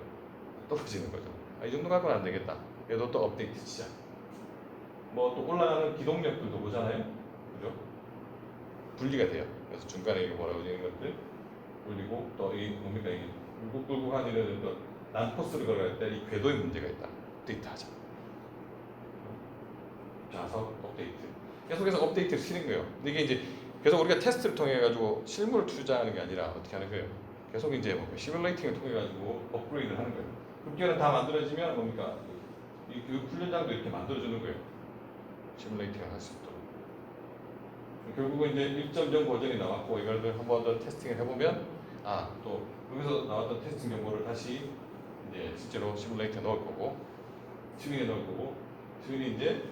떨어지는 거죠. 이 정도 갖고는 안 되겠다. 그래도 또 업데이트 시작. 뭐 또 올라가는 기동력들도 보잖아요. 그죠? 분리가 돼요. 그래서 중간에 이게 뭐라고 되는 것들 올리고 또 이 뭡니까 이게 굵굵굵한 이런 또 난코스를 걸어갈 때 이 궤도에 문제가 있다. 업데이트 하자. 좌석 업데이트. 계속해서 업데이트를 시키는 거예요. 근데 이게 이제 그래서 우리가 테스트를 통해 가지고 실물을 투자하는 게 아니라 어떻게 하는 거예요? 계속 이제 뭐 시뮬레이팅을 통해 가지고 업그레이드를 하는 거예요. 급기는 다 만들어지면 뭡니까? 이 교육 훈련장도 이렇게 만들어주는 거예요. 시뮬레이팅을 할 수 있도록. 결국은 이제 1.0 버전이 나왔고 이걸 한 번 더 테스팅을 해보면 또 여기서 나왔던 테스팅 정보를 다시 이제 실제로 시뮬레이터에 넣을 거고 튜닝에 넣을 거고 튜닝이 이제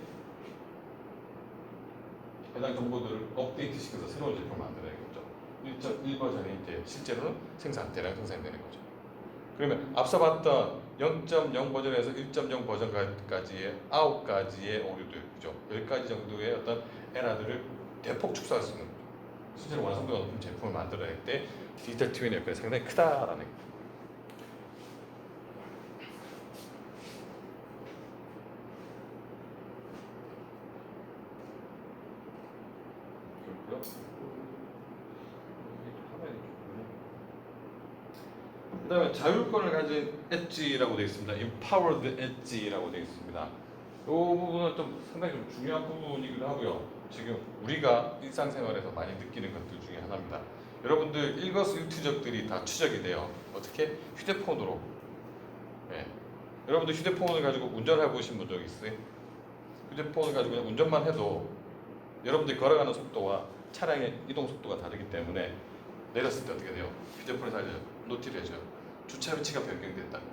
해당 정보들을 업데이트 시켜서 새로운 제품을 만들어내겠죠. 1.1 버전이 이제 실제로는 대량 생산이 되는 거죠. 그러면 앞서 봤던 0.0 버전에서 1.0 버전까지의 9가지의 오류들, 그죠? 10가지 정도의 어떤 에러들을 대폭 축소할 수 있는 거죠. 실제로 완성도가 높은 제품을 만들어낼 때 디지털 트윈의 역할이 상당히 크다라는 거죠. 그 다음에 자율권을 가진 엣지라고 되어 있습니다. Empowered Edge라고 되어 있습니다. 이 부분은 좀 상당히 좀 중요한 부분이기도 하고요. 지금 우리가 일상생활에서 많이 느끼는 것들 중에 하나입니다. 여러분들 일거수일투족들이 다 추적이 돼요. 어떻게? 휴대폰으로. 네. 여러분들 휴대폰을 가지고 운전해 보신 분 적 있어요? 휴대폰을 가지고 그냥 운전만 해도 여러분들이 걸어가는 속도와 차량의 이동 속도가 다르기 때문에 내렸을 때 어떻게 돼요? 휴대폰에서 알려요. 노티를 해줘요. 주차 위치가 변경됐다고.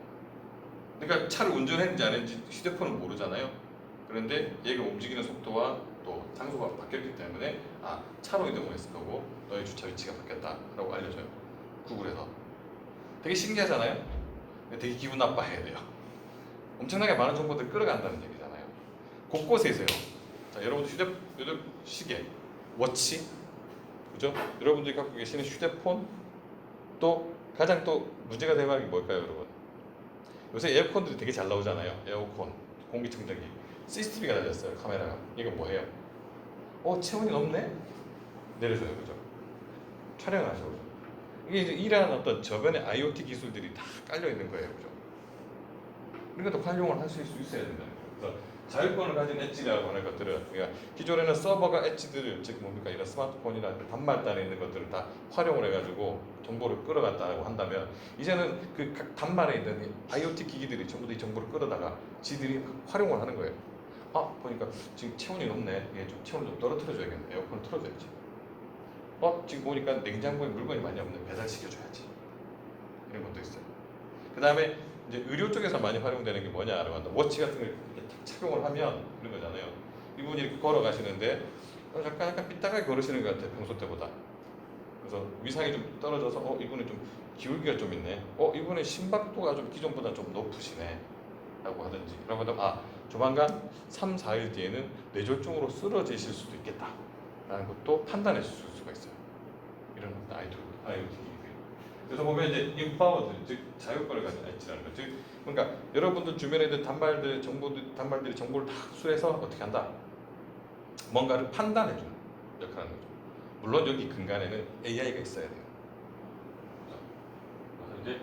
그러니까 차를 운전했는지 안 했는지 휴대폰은 모르잖아요. 그런데 얘가 움직이는 속도와 또 장소가 바뀌었기 때문에 아 차로 이동을 했을 거고 너의 주차 위치가 바뀌었다라고 알려줘요. 구글에서. 되게 신기하잖아요. 되게 기분 나빠해야 돼요. 엄청나게 많은 정보들을 끌어간다는 얘기잖아요. 곳곳에서요. 자, 여러분들 시계, 워치, 그죠? 여러분들이 갖고 계시는 휴대폰, 또 가장 또 문제가 되는 게 뭘까요, 여러분? 요새 에어컨들이 되게 잘 나오잖아요. 에어컨, 공기청정기, CCTV가 달렸어요. 카메라가. 이거 뭐예요? 체온이 높네? 내려줘요, 그죠? 촬영을 하죠, 그죠? 이게 이제 이러한 어떤 저변의 IoT 기술들이 다 깔려 있는 거예요, 그죠? 그러니까 또 활용을 할 수 있어야 된다는 거예요. 그래서 자율권을 가진 엣지라고 하는 것들은 그러니까 기존에는 서버가 엣지들을 즉 뭡니까 이런 스마트폰이나 단말단에 있는 것들을 다 활용을 해가지고 정보를 끌어갔다고 한다면 이제는 그 각 단말에 있는 IoT 기기들이 전부 다 이 정보를 끌어다가 지들이 활용을 하는 거예요. 보니까 지금 체온이 높네. 얘 좀 체온을 좀 떨어뜨려줘야겠네. 에어컨을 틀어줘야지. 지금 보니까 냉장고에 물건이 많이 없네. 배달시켜줘야지. 이런 것도 있어요. 그 다음에 이제 의료 쪽에서 많이 활용되는 게 뭐냐라고 한다. 워치 같은 걸 이렇게 탁 착용을 하면 이런 거잖아요. 이분이 이렇게 걸어가시는데 약간 삐딱하게 걸으시는 것 같아요. 평소 때보다. 그래서 위상이 좀 떨어져서 이분은 좀 기울기가 좀 있네. 이분의 심박도가 좀 기존보다 좀 높으시네. 라고 하든지 라고 하면 조만간 3, 4일 뒤에는 뇌졸중으로 쓰러지실 수도 있겠다. 라는 것도 판단해 줄 수가 있어요. 이런 IoT 기기들. 그래서 보면 이제 인파워드, 즉 자율권을 가진 엣지라는 거. 즉 그러니까 여러분들 주변에 있는 단말들이 정보를 다 흡수해서 어떻게 한다? 뭔가를 판단해 주는 역할을 하는 거죠. 물론 여기 근간에는 AI가 있어야 돼요. 그래서 이제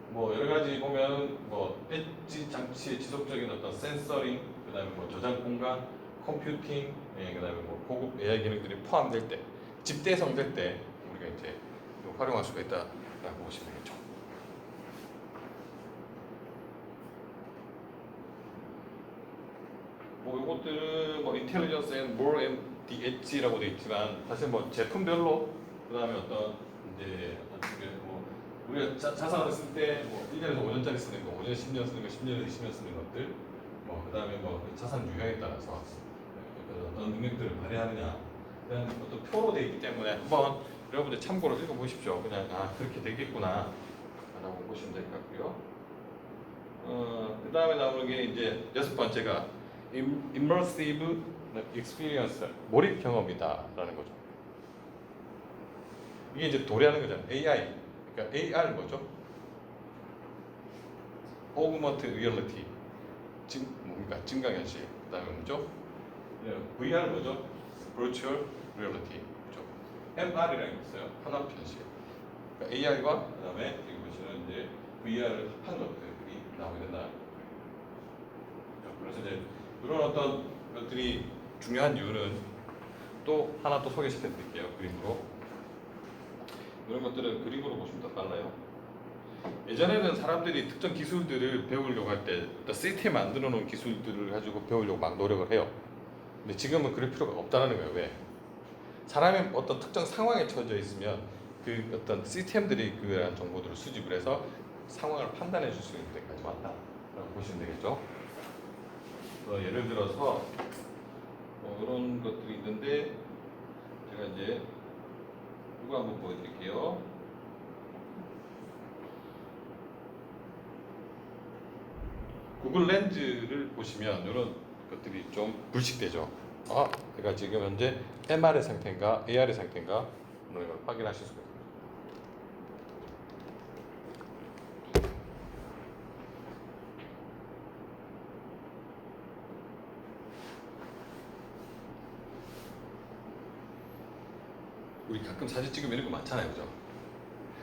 뭐 여러 가지 보면 뭐 엣지 장치의 지속적인 어떤 센서링, 그다음에 뭐 저장 공간, 컴퓨팅, 그다음에 뭐 고급 AI 기능들이 포함될 때, 집대성될 때 우리가 이제 활용할 수가 있다라고 보시면 되겠죠. 뭐 이것들은 뭐 인텔리전스 앤 more and the edge라고 되어 있지만 사실 뭐 제품별로 그다음에 어떤 이제 뭐 우리가 자산을 쓸 때 뭐 1년에서 5년짜리 쓰는 거, 5년, 10년 쓰는 거, 10년에서 20년 쓰는 것들, 뭐 그다음에 뭐 자산 유형에 따라서 어떤 능력들을 발휘하느냐 그런 어떤 표로 되어 있기 때문에 한번 여러분들 참고로 읽어보십시오. 그냥 그렇게 되겠구나 라고 보시면 될 것 같고요. 그 다음에 나오는 게 이제 6번째가 immersive experience, 몰입 경험이다 라는 거죠. 이게 이제 도래하는 거잖아요. AI, 그러니까 AR 뭐죠? augmented reality, 뭡니까? 증강현실. 그 다음에 뭐죠? VR 뭐죠? virtual reality. 그죠? MR이라는 게 있어요. 환합현실. 그러니까 AR과 그 다음에 여기 보시면 이제 VR을 합한 것들이 나오게 된다. 그래서 이제 이런 어떤 것들이 중요한 이유는 또 하나 또 소개시켜 드릴게요. 그림으로. 이런 것들은 그림으로 보시면 더 빨라요. 예전에는 사람들이 특정 기술들을 배우려고 할 때 시스템 만들어 놓은 기술들을 가지고 배우려고 막 노력을 해요. 근데 지금은 그럴 필요가 없다는 거예요. 왜? 사람이 어떤 특정 상황에 처져 있으면 그 어떤 시스템들이 그러한 정보들을 수집을 해서 상황을 판단해 줄 수 있는 데까지 왔다라고 보시면 되겠죠. 예를 들어서 이런 것들이 있는데 제가 이제 이거 한번 보여드릴게요. 구글 렌즈를 보시면 이런 것들이 좀 불식되죠. 내가 지금 현재 MR의 상태인가 AR의 상태인가 이런 걸 확인하실 수가 있습니다. 우리 가끔 사진 찍으면 이런 거 많잖아요, 그죠?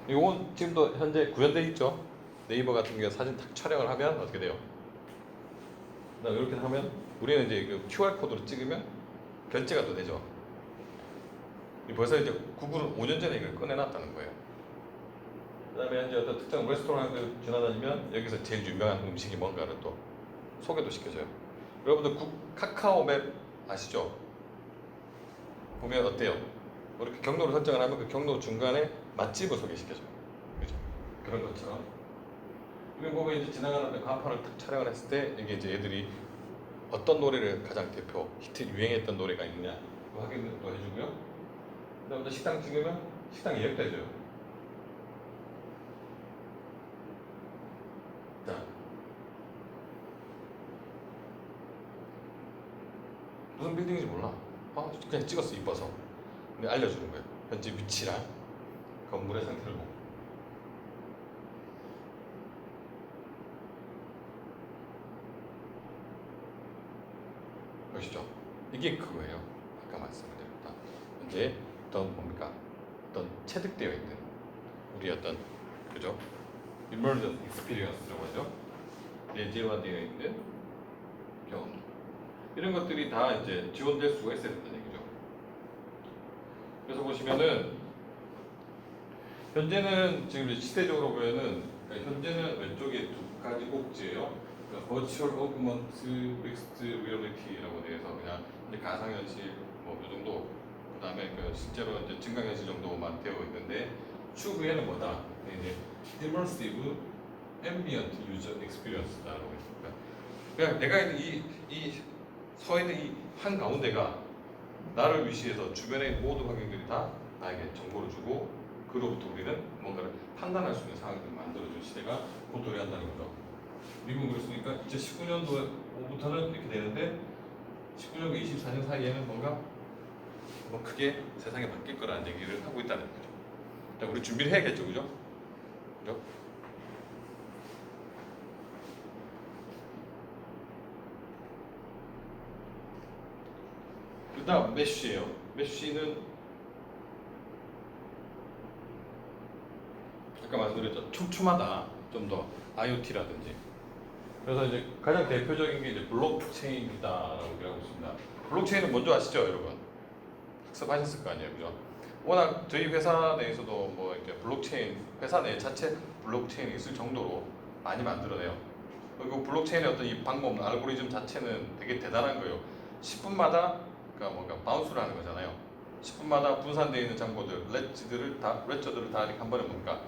이건 지금도 현재 구현되어 있죠. 네이버 같은 경우에 사진 딱 촬영을 하면 어떻게 돼요? 이렇게 하면 우리는 이제 그 QR 코드로 찍으면 결제가 또 되죠. 벌써 이제 구글은 5년 전에 이걸 꺼내놨다는 거예요. 그다음에 이제 어떤 특정 레스토랑을 지나다니면 여기서 제일 유명한 음식이 뭔가를 또 소개도 시켜줘요. 여러분들 카카오맵 아시죠? 보면 어때요? 이렇게 경로를 설정을 하면 그 경로 중간에 맛집을 소개시켜줘요. 그죠? 그런 것처럼 여기 보면 이제 지나가는 간판을 딱 촬영을 했을 때 이게 이제 애들이 어떤 노래를 가장 대표 히트 유행했던 노래가 있느냐 확인을 또 해주고요. 그다음에 식당 찍으면 식당 예약도 해줘요. 자, 무슨 빌딩인지 몰라. 그냥 찍었어 이뻐서. 근데 알려주는 거예요. 현재 위치랑 건물의 상태를 보고. 보시죠. 이게 그거예요. 아까 말씀드렸다. 현재 어떤 뭡니까? 어떤 체득되어 있는 우리 어떤 그죠? immersive experience라고 하죠. 내재화되어 있는 경험. 이런 것들이 다 이제 지원될 수가 있어야 된다는 얘기죠. 그래서 보시면은 현재는 지금 시대적으로 보면은 현재는 왼쪽에 두 가지 꼭지예요. Virtual Augmented Mixed Reality라고 돼서 그냥 이제 가상현실 뭐 이 정도, 그다음에 그 실제로 이제 증강현실 정도만 되어 있는데 추후에는 뭐다? 이제 Immersive Ambient User Experience라고 있습니다. 그냥 내가 있는 이 서 있는 이 한 가운데가 나를 위시해서 주변의 모든 환경들이 다 나에게 정보를 주고 그로부터 우리는 뭔가를 판단할 수 있는 상황을 만들어준 시대가 곧 도래한다는 거죠. 미국은 그렇습니까? 2019년도부터는 이렇게 되는데 19년과 24년 사이에는 뭔가 뭐 크게 세상이 바뀔 거라는 얘기를 하고 있다는 거죠. 자, 우리 준비를 해야겠죠, 그죠? 그죠? 그 다음 메쉬예요. 메쉬는 아까 말씀드렸죠. 촘촘하다. 좀 더 IoT라든지. 그래서 이제 가장 대표적인 게 이제 블록체인이다라고 얘기하고 있습니다. 블록체인은 뭔지 아시죠, 여러분? 학습하셨을 거 아니에요, 그죠? 워낙 저희 회사 내에서도 뭐 이렇게 블록체인 회사 내 자체 블록체인이 있을 정도로 많이 만들어내요. 그리고 블록체인의 어떤 이 방법, 알고리즘 자체는 되게 대단한 거예요. 10분마다 그러니까 뭔가 바운스를 하는 거잖아요. 10분마다 분산되어 있는 정보들, 레저들을 다 이렇게 한 번에 뭔가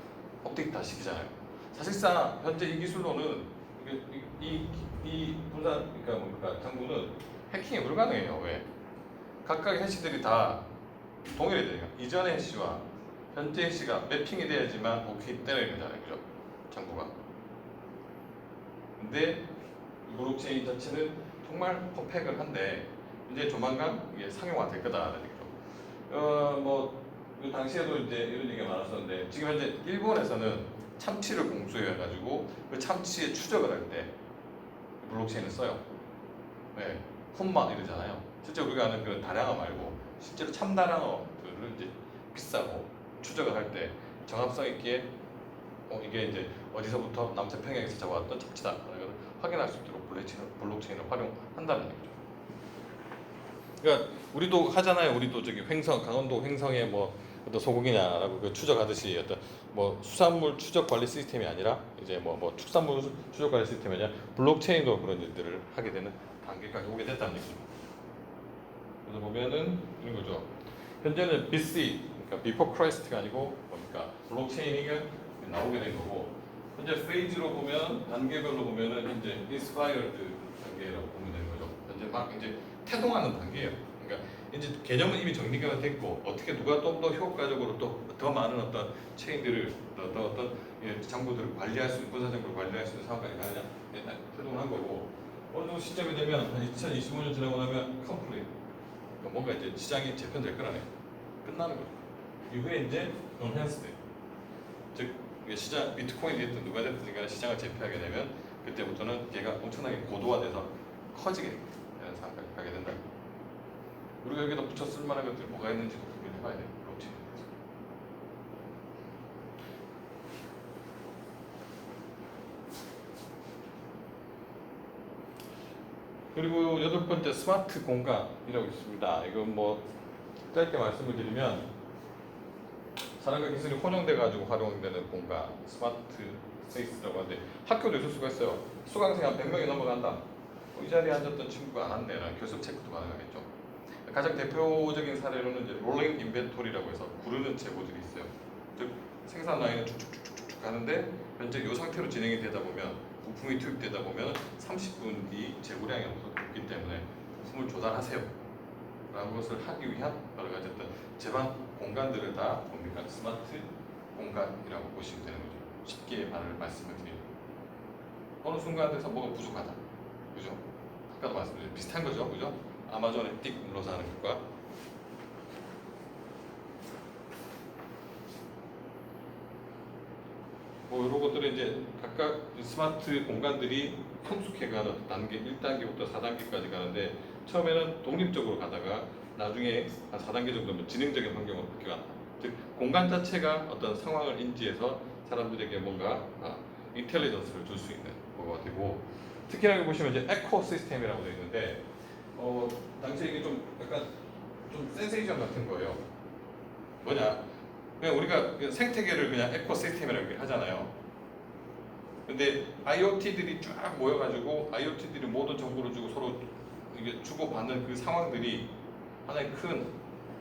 업데이트 다 시키잖아요. 사실상 현재 이 기술로는 이 분산 그러니까 뭔가 정보는 해킹이 불가능해요. 왜? 각각의 해시들이 다 동일해야 돼요. 이전의 해시와 현재 해시가 매핑이 돼야지만 오케이 때려야 되잖아요, 그죠? 정보가. 근데 이 블록체인 자체는 정말 퍼펙을 한데 이제 조만간 이게 상용화 될 거다라는 얘기죠. 뭐그 당시에도 이제 이런 얘기가 많았었는데 지금 현재 일본에서는 참치를 공수해가지고 그 참치의 추적을 할 때 블록체인을 써요. 네, 혼마 이러잖아요. 실제 우리가 아는 그런 다량어 말고 실제로 참다량어들을 이제 비싸고 추적을 할 때 정합성 있게 이게 이제 어디서부터 남태평양에서 잡아왔던 참치다 확인할 수 있도록 블록체인을 활용한다는 얘기죠. 그러니까 우리도 하잖아요. 우리도 저기 횡성, 강원도 횡성에 뭐 어떤 소고기냐라고 그 추적하듯이 어떤 뭐 수산물 추적 관리 시스템이 아니라 이제 뭐 축산물 추적 관리 시스템이 아니라 블록체인도 그런 일들을 하게 되는 단계까지 오게 됐다는 얘기죠. 그래서 보면은 이런 거죠. 현재는 BC, 그러니까 Before Christ가 아니고 뭡니까 블록체인이 나오게 된 거고, 현재 페이지로 보면 단계별로 보면은 현재 Inspired 단계라고 보면 되는 거죠. 현재 막 이제 태동하는 단계예요. 그러니까 이제 개념은 이미 정리가 됐고 어떻게 누가 좀 더 효과적으로 또 더 많은 어떤 체인들을 어떤 정보들을 관리할 수 있는 분산 정보를 관리할 수 있는 상황까지 가느냐 일단 태동을 한 거고, 어느 정도 시점이 되면 한 2025년 지나고 나면 컴플릿 뭔가 이제 시장이 재편될 거라네. 끝나는 거죠. 이후에 이제 enhanced, 즉 시장 비트코인이 됐든 누가 됐든 간에 시장을 재편하게 되면 그때부터는 걔가 엄청나게 고도화돼서 커지게 되는 상황까지 가게 된다. 우리가 여기다 붙여 쓸 만한 것들이 뭐가 있는지도 고민해 봐야 돼요. 블록체인에 대해서. 그리고 여덟 번째 스마트 공간이라고 있습니다. 이건 뭐 짧게 말씀을 드리면 사람과 기술이 혼용돼 가지고 활용되는 공간, 스마트 스페이스라고 하는데 학교도 있을 수가 있어요. 수강생 한 100명이 넘어간다. 이 자리에 앉았던 친구가 안 왔네라는 교습 체크도 가능하겠죠. 가장 대표적인 사례로는 이제 롤링 인벤토리라고 해서 구르는 재고들이 있어요. 즉 생산 라인을 쭉쭉쭉쭉쭉 가는데 현재 이 상태로 진행이 되다 보면 부품이 투입되다 보면 30분이 재고량이 없기 때문에 부품을 조달하세요 라는 것을 하기 위한 여러 가지 어떤 제반 공간들을 다 뭡니까? 스마트 공간이라고 보시면 되는 거죠. 쉽게 말씀을 드리면 어느 순간 돼서 뭐가 부족하다, 그죠? 아까도 말씀드린 비슷한 거죠, 그죠? 아마존에 띡 눌러서 하는 것과 뭐 이런 것들은 이제 각각 스마트 공간들이 성숙해가는 단계 1단계부터 4단계까지 가는데 처음에는 독립적으로 가다가 나중에 한 4단계 정도면 지능적인 환경으로 바뀌어간다. 즉 공간 자체가 어떤 상황을 인지해서 사람들에게 뭔가 인텔리전스를 줄 수 있는 뭐가 되고 특히나 여기 보시면 이제 에코시스템이라고 되어 있는데 당시에 이게 좀 약간 좀 센세이션 같은 거예요. 뭐냐? 그냥 우리가 생태계를 그냥 에코시스템이라고 하잖아요. 근데 IoT들이 쫙 모여가지고 IoT들이 모든 정보를 주고 서로 이게 주고받는 그 상황들이 하나의 큰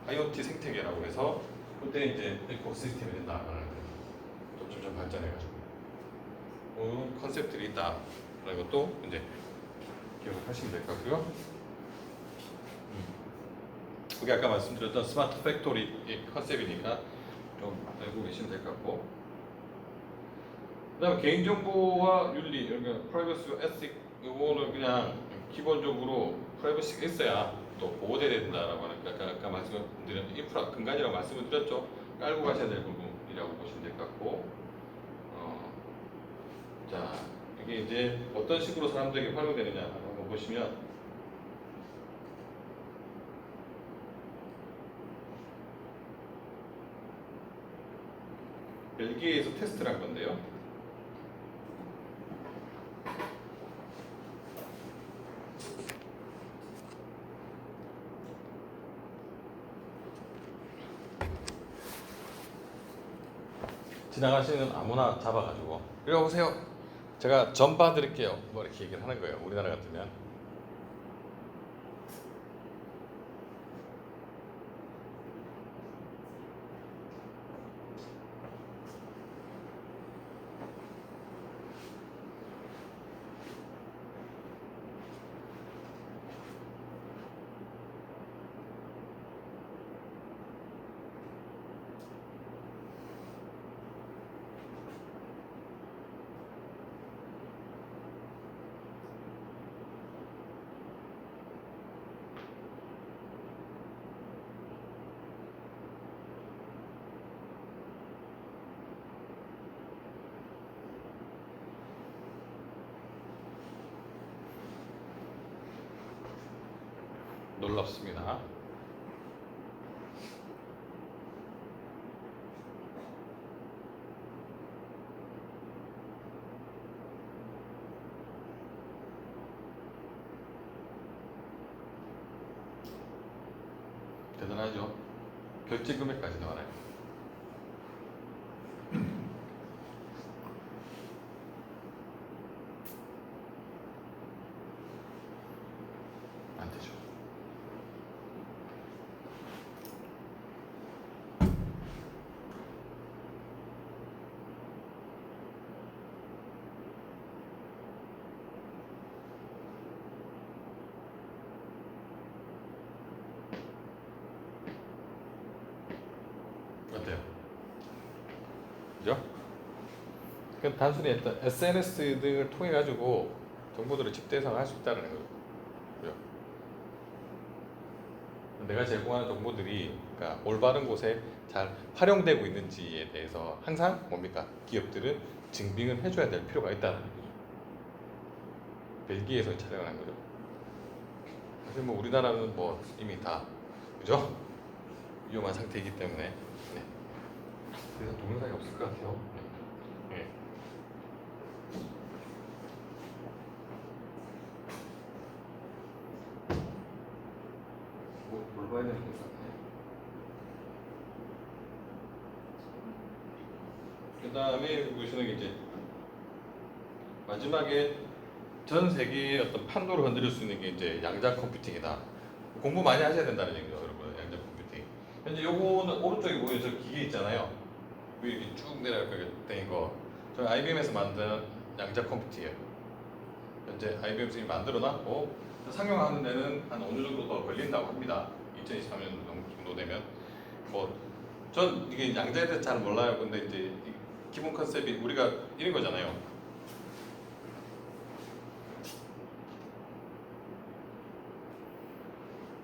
IoT 생태계라고 해서 그때 이제 에코시스템이 된다라는 거예요. 점점 발전해가지고 그런 컨셉들이 있다라는 것도 이제 기억하시면 될 것 같고요. 그게 아까 말씀드렸던 스마트 팩토리의 컨셉이니까 좀 알고 계시면 될 것 같고 그다음에 개인정보와 윤리, 그러니까 프라이버시 에틱 이거는 그냥 기본적으로 프라이버시가 있어야 또 보호돼야 된다라고 하는 아까 말씀드린 인프라 근간이라고 말씀을 드렸죠. 깔고 가셔야 될 부분이라고 보시면 될 것 같고 자 이게 이제 어떤 식으로 사람들에게 활용되느냐 한번 보시면 벨기에에서 테스트를 한 건데요. 지나가시는 아무나 잡아가지고 이리 오세요. 제가 전 봐드릴게요. 뭐 이렇게 얘기를 하는 거예요. 우리나라 같으면. 놀랍습니다. 대단하죠. 결제 금액까지 나와요. 안 되죠. 어때요? 그죠? 그건 단순히 일단 SNS 등을 통해 가지고 정보들을 집대성을 할 수 있다는 거죠. 그죠? 내가 제공하는 정보들이 그러니까 올바른 곳에 잘 활용되고 있는지에 대해서 항상 뭡니까? 기업들은 증빙을 해줘야 될 필요가 있다는 거죠. 벨기에에서 촬영을 한 거죠. 사실 뭐 우리나라는 뭐 이미 다 그죠? 위험한 상태이기 때문에 네. 그래서 동영상이 없을 것 같아요. 네. 뭘 봐야 되는 건가? 그 다음에 보시는 게 이제 마지막에 전 세계의 어떤 판도를 흔들 수 있는 게 이제 양자 컴퓨팅이다. 공부 많이 하셔야 된다는 얘기죠, 여러분. 양자 컴퓨팅. 현재 요거는 오른쪽에 보이는 저 기계 있잖아요. 이렇게 쭉 내려가게 된 거. 저희 IBM에서 만든 양자 컴퓨터예요. 현재 IBM에서 이미 만들어놨고 상용하는 데는 한 5년 정도 더 걸린다고 합니다. 2023년 정도 되면 전 이게 양자에 대해서 잘 몰라요. 근데 이제 기본 컨셉이 우리가 이런 거잖아요.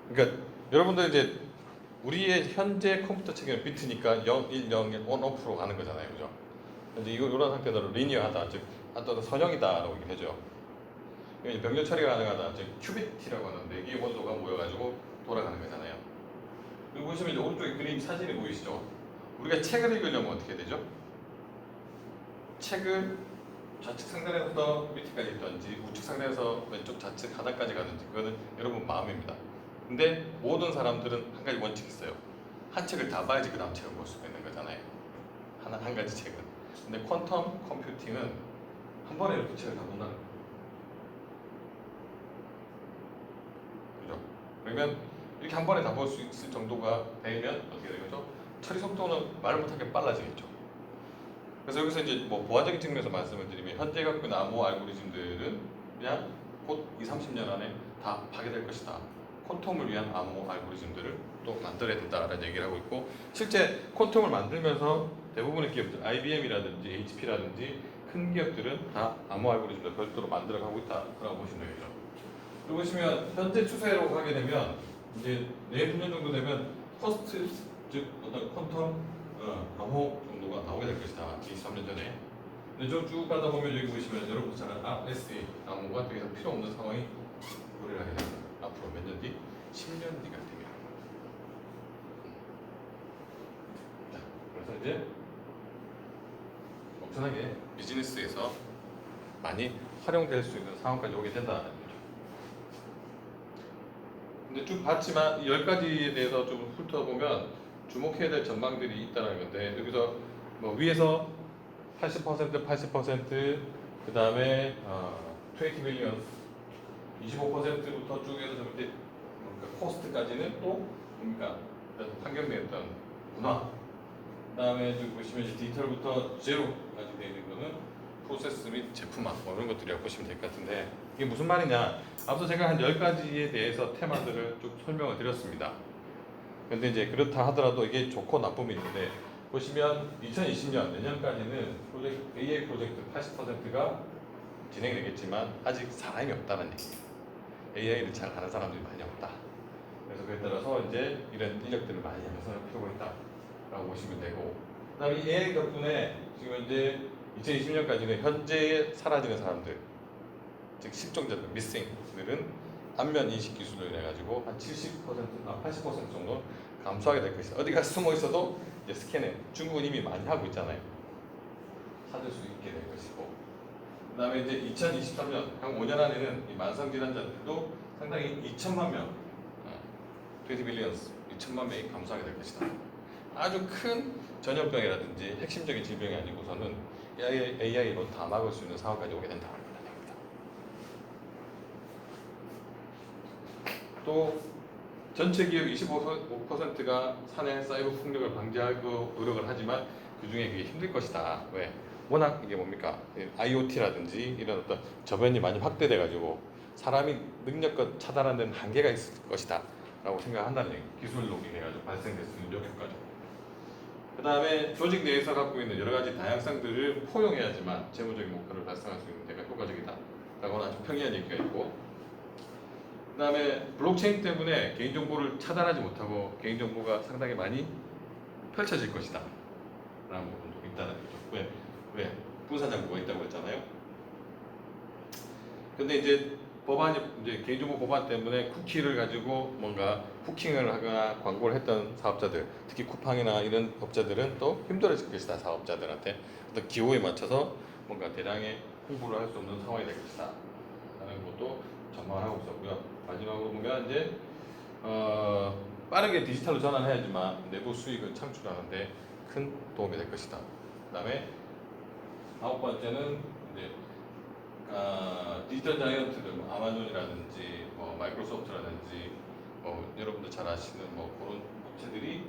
그러니까 여러분들 이제 우리의 현재 컴퓨터 체계는 비트니까 0, 1, 0, 1, on, off로 가는 거잖아요, 그죠? 이제 이런 상태로 리니어하다, 즉 어떤 선형이다라고 얘기를 하죠. 이게 병렬 처리가 가능하다, 즉 큐비티라고 하는 4개의 원소가 모여가지고 돌아가는 거잖아요. 여기 보시면 이제 오른쪽에 그림 사진이 보이시죠? 우리가 책을 읽으려면 어떻게 되죠? 책을 좌측 상단에서 밑에까지 읽든지 우측 상단에서 왼쪽 좌측 하단까지 가든지 그거는 여러분 마음입니다. 근데 모든 사람들은 한 가지 원칙이 있어요. 한 책을 다 봐야지 그 다음 책을 볼 수가 있는 거잖아요. 한 가지 책은. 근데 퀀텀 컴퓨팅은 한 번에 이렇게 책을 다 본다는 거예요. 그죠? 그러면 이렇게 한 번에 다 볼 수 있을 정도가 되면 어떻게 되겠죠? 처리 속도는 말을 못하게 빨라지겠죠. 그래서 여기서 이제 뭐 보완적인 측면에서 말씀을 드리면 현재 갖고 있는 암호 알고리즘들은 그냥 곧 20, 30년 안에 다 파괴될 것이다. 퀀텀을 위한 암호 알고리즘들을 또 만들어야 된다라는 얘기를 하고 있고 실제 퀀텀을 만들면서 대부분의 기업들, IBM이라든지 HP라든지 큰 기업들은 다 암호 알고리즘을 별도로 만들어가고 있다라고 보시면 되겠죠. 그리고 보시면 현재 추세로 가게 되면 이제 내일 2년 정도 되면 퍼스트 즉 어떤 퀀텀 암호 정도가 나오게 될 것이다. 23년 전에. 근데 쭉 가다 보면 여기 보시면 여러분 잘 아는 SE 암호가 더 이상 필요 없는 상황이 우리를 하게 됩니다. 앞으로 몇 년 뒤? 10년 뒤가 됩니다. 자, 그래서 이제 엄청나게 비즈니스에서 많이 활용될 수 있는 상황까지 오게 된다는 거죠. 근데 쭉 봤지만 이 10가지에 대해서 좀 훑어보면 주목해야 될 전망들이 있다는 건데 여기서 뭐 위에서 80%, 그 다음에 20 밀리언 25%부터 쭉 해서 저렇게 코스트까지는 또 뭡니까? 환경의 어떤 문화. 그 다음에 저기 보시면 이제 디지털부터 제로까지 되어 있는 거는 프로세스 및 제품화 뭐 이런 것들이라고 보시면 될 것 같은데 이게 무슨 말이냐? 앞서 제가 한 10가지에 대해서 테마들을 쭉 설명을 드렸습니다. 근데 이제 그렇다 하더라도 이게 좋고 나쁨이 있는데 보시면 2020년 내년까지는 AI 프로젝트 80%가 진행되겠지만 아직 사람이 없다는 얘기예요. AI를 잘 하는 사람들이 많이 없다. 그래서 그에 따라서 이제 이런 인력들을 많이 양성할 필요가 있다라고 보시면 되고, 그다음에 이 AI 덕분에 지금 이제 2020년까지는 현재 사라지는 사람들, 즉 실종자들, 미싱들은 안면 인식 기술로 인해 가지고 한 80% 정도 감소하게 될 것이다. 어디가 숨어 있어도 이제 스캔을 중국은 이미 많이 하고 있잖아요. 찾을 수 있게 될 것이고. 그다음에 이제 2023년 한 5년 안에는 이 만성 질환자들도 상당히 2천만 명, 20 billions, 2천만 명이 감소하게 될 것이다. 아주 큰 전염병이라든지 핵심적인 질병이 아니고서는 AI로 다 막을 수 있는 상황까지 오게 된다는 겁니다. 또 전체 기업 25%가 사내 사이버 폭력을 방지하고 노력을 하지만 그 중에 그게 힘들 것이다. 왜? 워낙 이게 뭡니까? IoT라든지 이런 어떤 저변이 많이 확대돼가지고 사람이 능력껏 차단하는 데는 한계가 있을 것이다. 라고 생각한다는 얘기. 기술로 인해가지고 발생될 수 있는 역효과죠. 그 다음에 조직 내에서 갖고 있는 여러 가지 다양성들을 포용해야지만 재무적인 목표를 달성할 수 있는 데가 효과적이다. 라고는 아주 평이한 얘기가 있고, 그 다음에 블록체인 때문에 개인정보를 차단하지 못하고 개인정보가 상당히 많이 펼쳐질 것이다. 라는 부분도 있다는 거죠. 왜? 분산정보가 있다고 했잖아요. 근데 이제 법안이 이제 개인정보 법안 때문에 쿠키를 가지고 뭔가 후킹을 하거나 광고를 했던 사업자들, 특히 쿠팡이나 이런 업자들은 또 힘들어질 것이다. 사업자들한테 어떤 기호에 맞춰서 뭔가 대량의 홍보를 할 수 없는 상황이 될 것이다. 라는 것도 전망을 하고 있었고요. 마지막으로 보면 이제 빠르게 디지털로 전환해야지만 내부 수익을 창출하는데 큰 도움이 될 것이다. 그다음에 9번째는 이제 디지털 자이언트들, 뭐 아마존이라든지 뭐 마이크로소프트라든지 뭐 여러분들 잘 아시는 뭐 그런 업체들이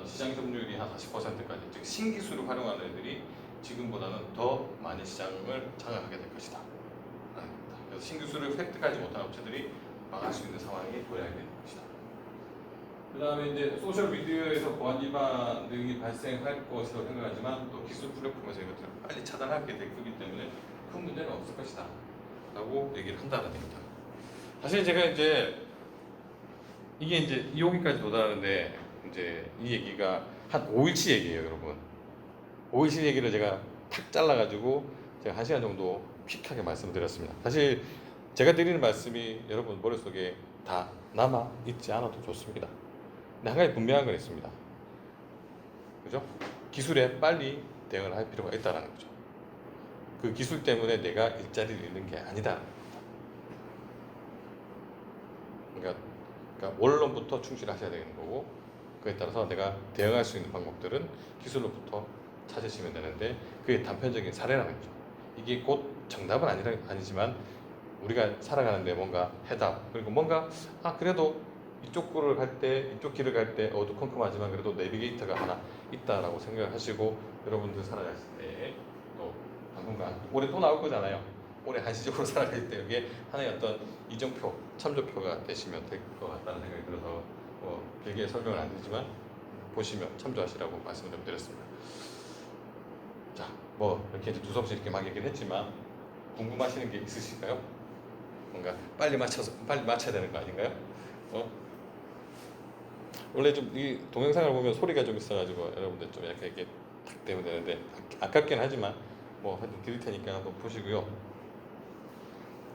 시장 점유율이 한 40%까지, 즉 신기술을 활용하는 애들이 지금보다는 더 많이 시장을 장악하게 될 것이다 라는 겁니다. 그래서 신기술을 획득하지 못한 업체들이 망할 수 있는 상황이 도래하게 되는 것이다. 그 다음에 이제 소셜 미디어에서 보안 위반 등이 발생할 것이라고 생각하지만 또 기술 플랫폼에서 이것들을 빨리 차단하게 될 거기 때문에 큰 문제는 없을 것이다 라고 얘기를 한다는 겁니다. 사실 제가 이제 이게 이제 여기까지 도달하는데 이제 이 얘기가 한 5일치 얘기예요, 여러분. 5일치 얘기를 제가 탁 잘라가지고 제가 1시간 정도 퀵하게 말씀드렸습니다. 사실 제가 드리는 말씀이 여러분 머릿속에 다 남아 있지 않아도 좋습니다. 근데 한 가지 분명한 건 있습니다. 그죠? 기술에 빨리 대응을 할 필요가 있다는 거죠. 그 기술 때문에 내가 일자리를 잃는 게 아니다. 그러니까 원론부터 충실하셔야 되는 거고, 그에 따라서 내가 대응할 수 있는 방법들은 기술로부터 찾으시면 되는데, 그게 단편적인 사례라는 거죠. 이게 곧 정답은 아니지만 우리가 살아가는데 뭔가 해답, 그리고 뭔가 그래도 이쪽 길을 갈 때 어두컴컴하지만 그래도 내비게이터가 하나 있다라고 생각을 하시고 여러분들 살아가실 때, 또 당분간 올해 또 나올 거잖아요. 올해 한시적으로 살아갈 때 이게 하나의 어떤 이정표, 참조표가 되시면 될 것 같다는 생각이 들어서 길게 설명을 안 드리지만 보시면 참조하시라고 말씀을 좀 드렸습니다. 자, 이렇게 이제 두서없이 이렇게 막 얘기를 했지만 궁금하시는 게 있으실까요? 뭔가 빨리 맞춰야 되는 거 아닌가요? 원래 좀 이 동영상을 보면 소리가 좀 있어가지고 여러분들 좀 약간 이렇게 탁 되면 되는데 아깝긴 하지만 하여튼 드릴 테니까 한번 보시고요.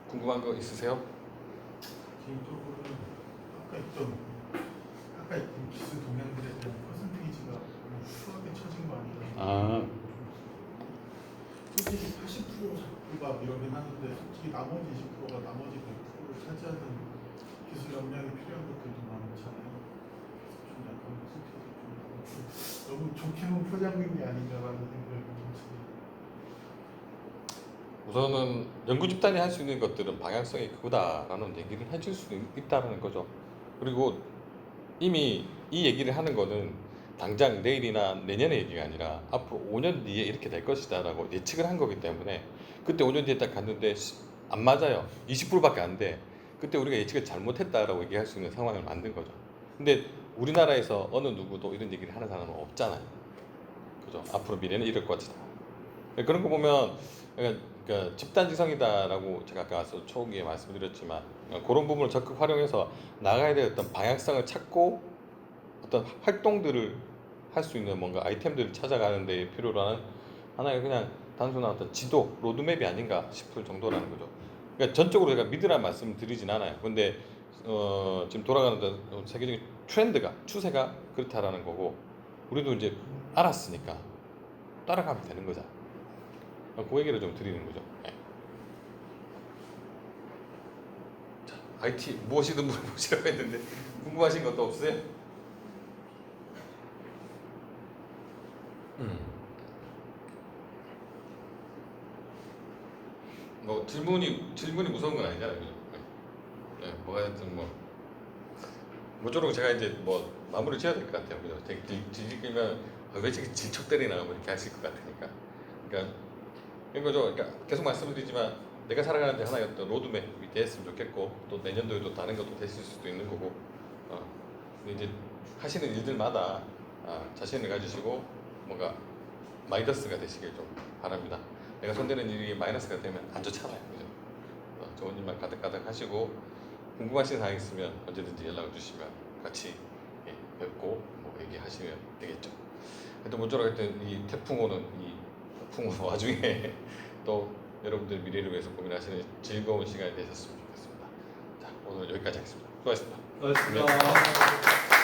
궁금한 거 있으세요? 개인적으로는 아까 있던 기술 동향들에 대한 퍼센테이지가 너무 후하게 쳐진 거 아닌가. 솔직히 80%가 이러긴 하는데 솔직히 나머지 20%가 나머지 100%를 차지하는 기술 역량이 필요한 것들도 많잖아요. 좀 약간 퍼센테이지 좀 너무 좋게만 포장된 게 아닌가라는 생각이 좀 들어요. 우선은 연구 집단이 할 수 있는 것들은 방향성이 크다라는 얘기를 해줄 수 있다는 거죠. 그리고 이미 이 얘기를 하는 거는 당장 내일이나 내년의 얘기가 아니라 앞으로 5년 뒤에 이렇게 될 것이다 라고 예측을 한 거기 때문에, 그때 5년 뒤에 딱 갔는데 안 맞아요, 20%밖에 안 돼, 그때 우리가 예측을 잘못했다라고 얘기할 수 있는 상황을 만든 거죠. 근데 우리나라에서 어느 누구도 이런 얘기를 하는 사람은 없잖아요. 그죠? 앞으로 미래는 이럴 것이다. 그런 거 보면 그러니까 집단지성이다라고 제가 아까 초기에 말씀드렸지만, 그런 부분을 적극 활용해서 나가야 될 어떤 방향성을 찾고 어떤 활동들을 할 수 있는 뭔가 아이템들을 찾아가는 데 필요로 하는 하나의 그냥 단순한 어떤 지도, 로드맵이 아닌가 싶을 정도라는 거죠. 그러니까 전적으로 제가 믿으라는 말씀을 드리진 않아요. 근데 지금 돌아가는 세계적인 추세가 그렇다라는 거고, 우리도 이제 알았으니까 따라가면 되는 거죠. 그 얘기를 좀 드리는 거죠. 자, IT 무엇이든 물어보시라고 했는데 궁금하신 것도 없어요? 질문이 무서운 건 아니잖아요, 그죠? 뭐가 됐든 모쪼록 제가 이제 마무리 지어야 될 것 같아요, 그죠? 뒤집기면 왜 이렇게 질척대리나 이렇게 하실 것 같으니까. 그러니까 이런 거죠. 그러니까 계속 말씀드리지만 내가 살아가는 데 하나의 어떤 로드맵이 됐으면 좋겠고, 또 내년도에도 다른 것도 되실 수도 있는 거고, 근데 이제 하시는 일들마다 자신을 가지시고 뭔가 마이너스가 되시길 좀 바랍니다. 내가 손대는 일이 마이너스가 되면 안 좋잖아요, 그죠? 좋은 일만 가득가득 하시고, 궁금하신 사항 있으면 언제든지 연락을 주시면 같이 뵙고 얘기하시면 되겠죠. 하여튼 모쪼록 하여튼 이 태풍 오는 와중에 또 여러분들 미래를 위해서 고민하시는 즐거운 시간이 되셨으면 좋겠습니다. 자, 오늘 여기까지 하겠습니다. 수고하셨습니다. 고맙습니다.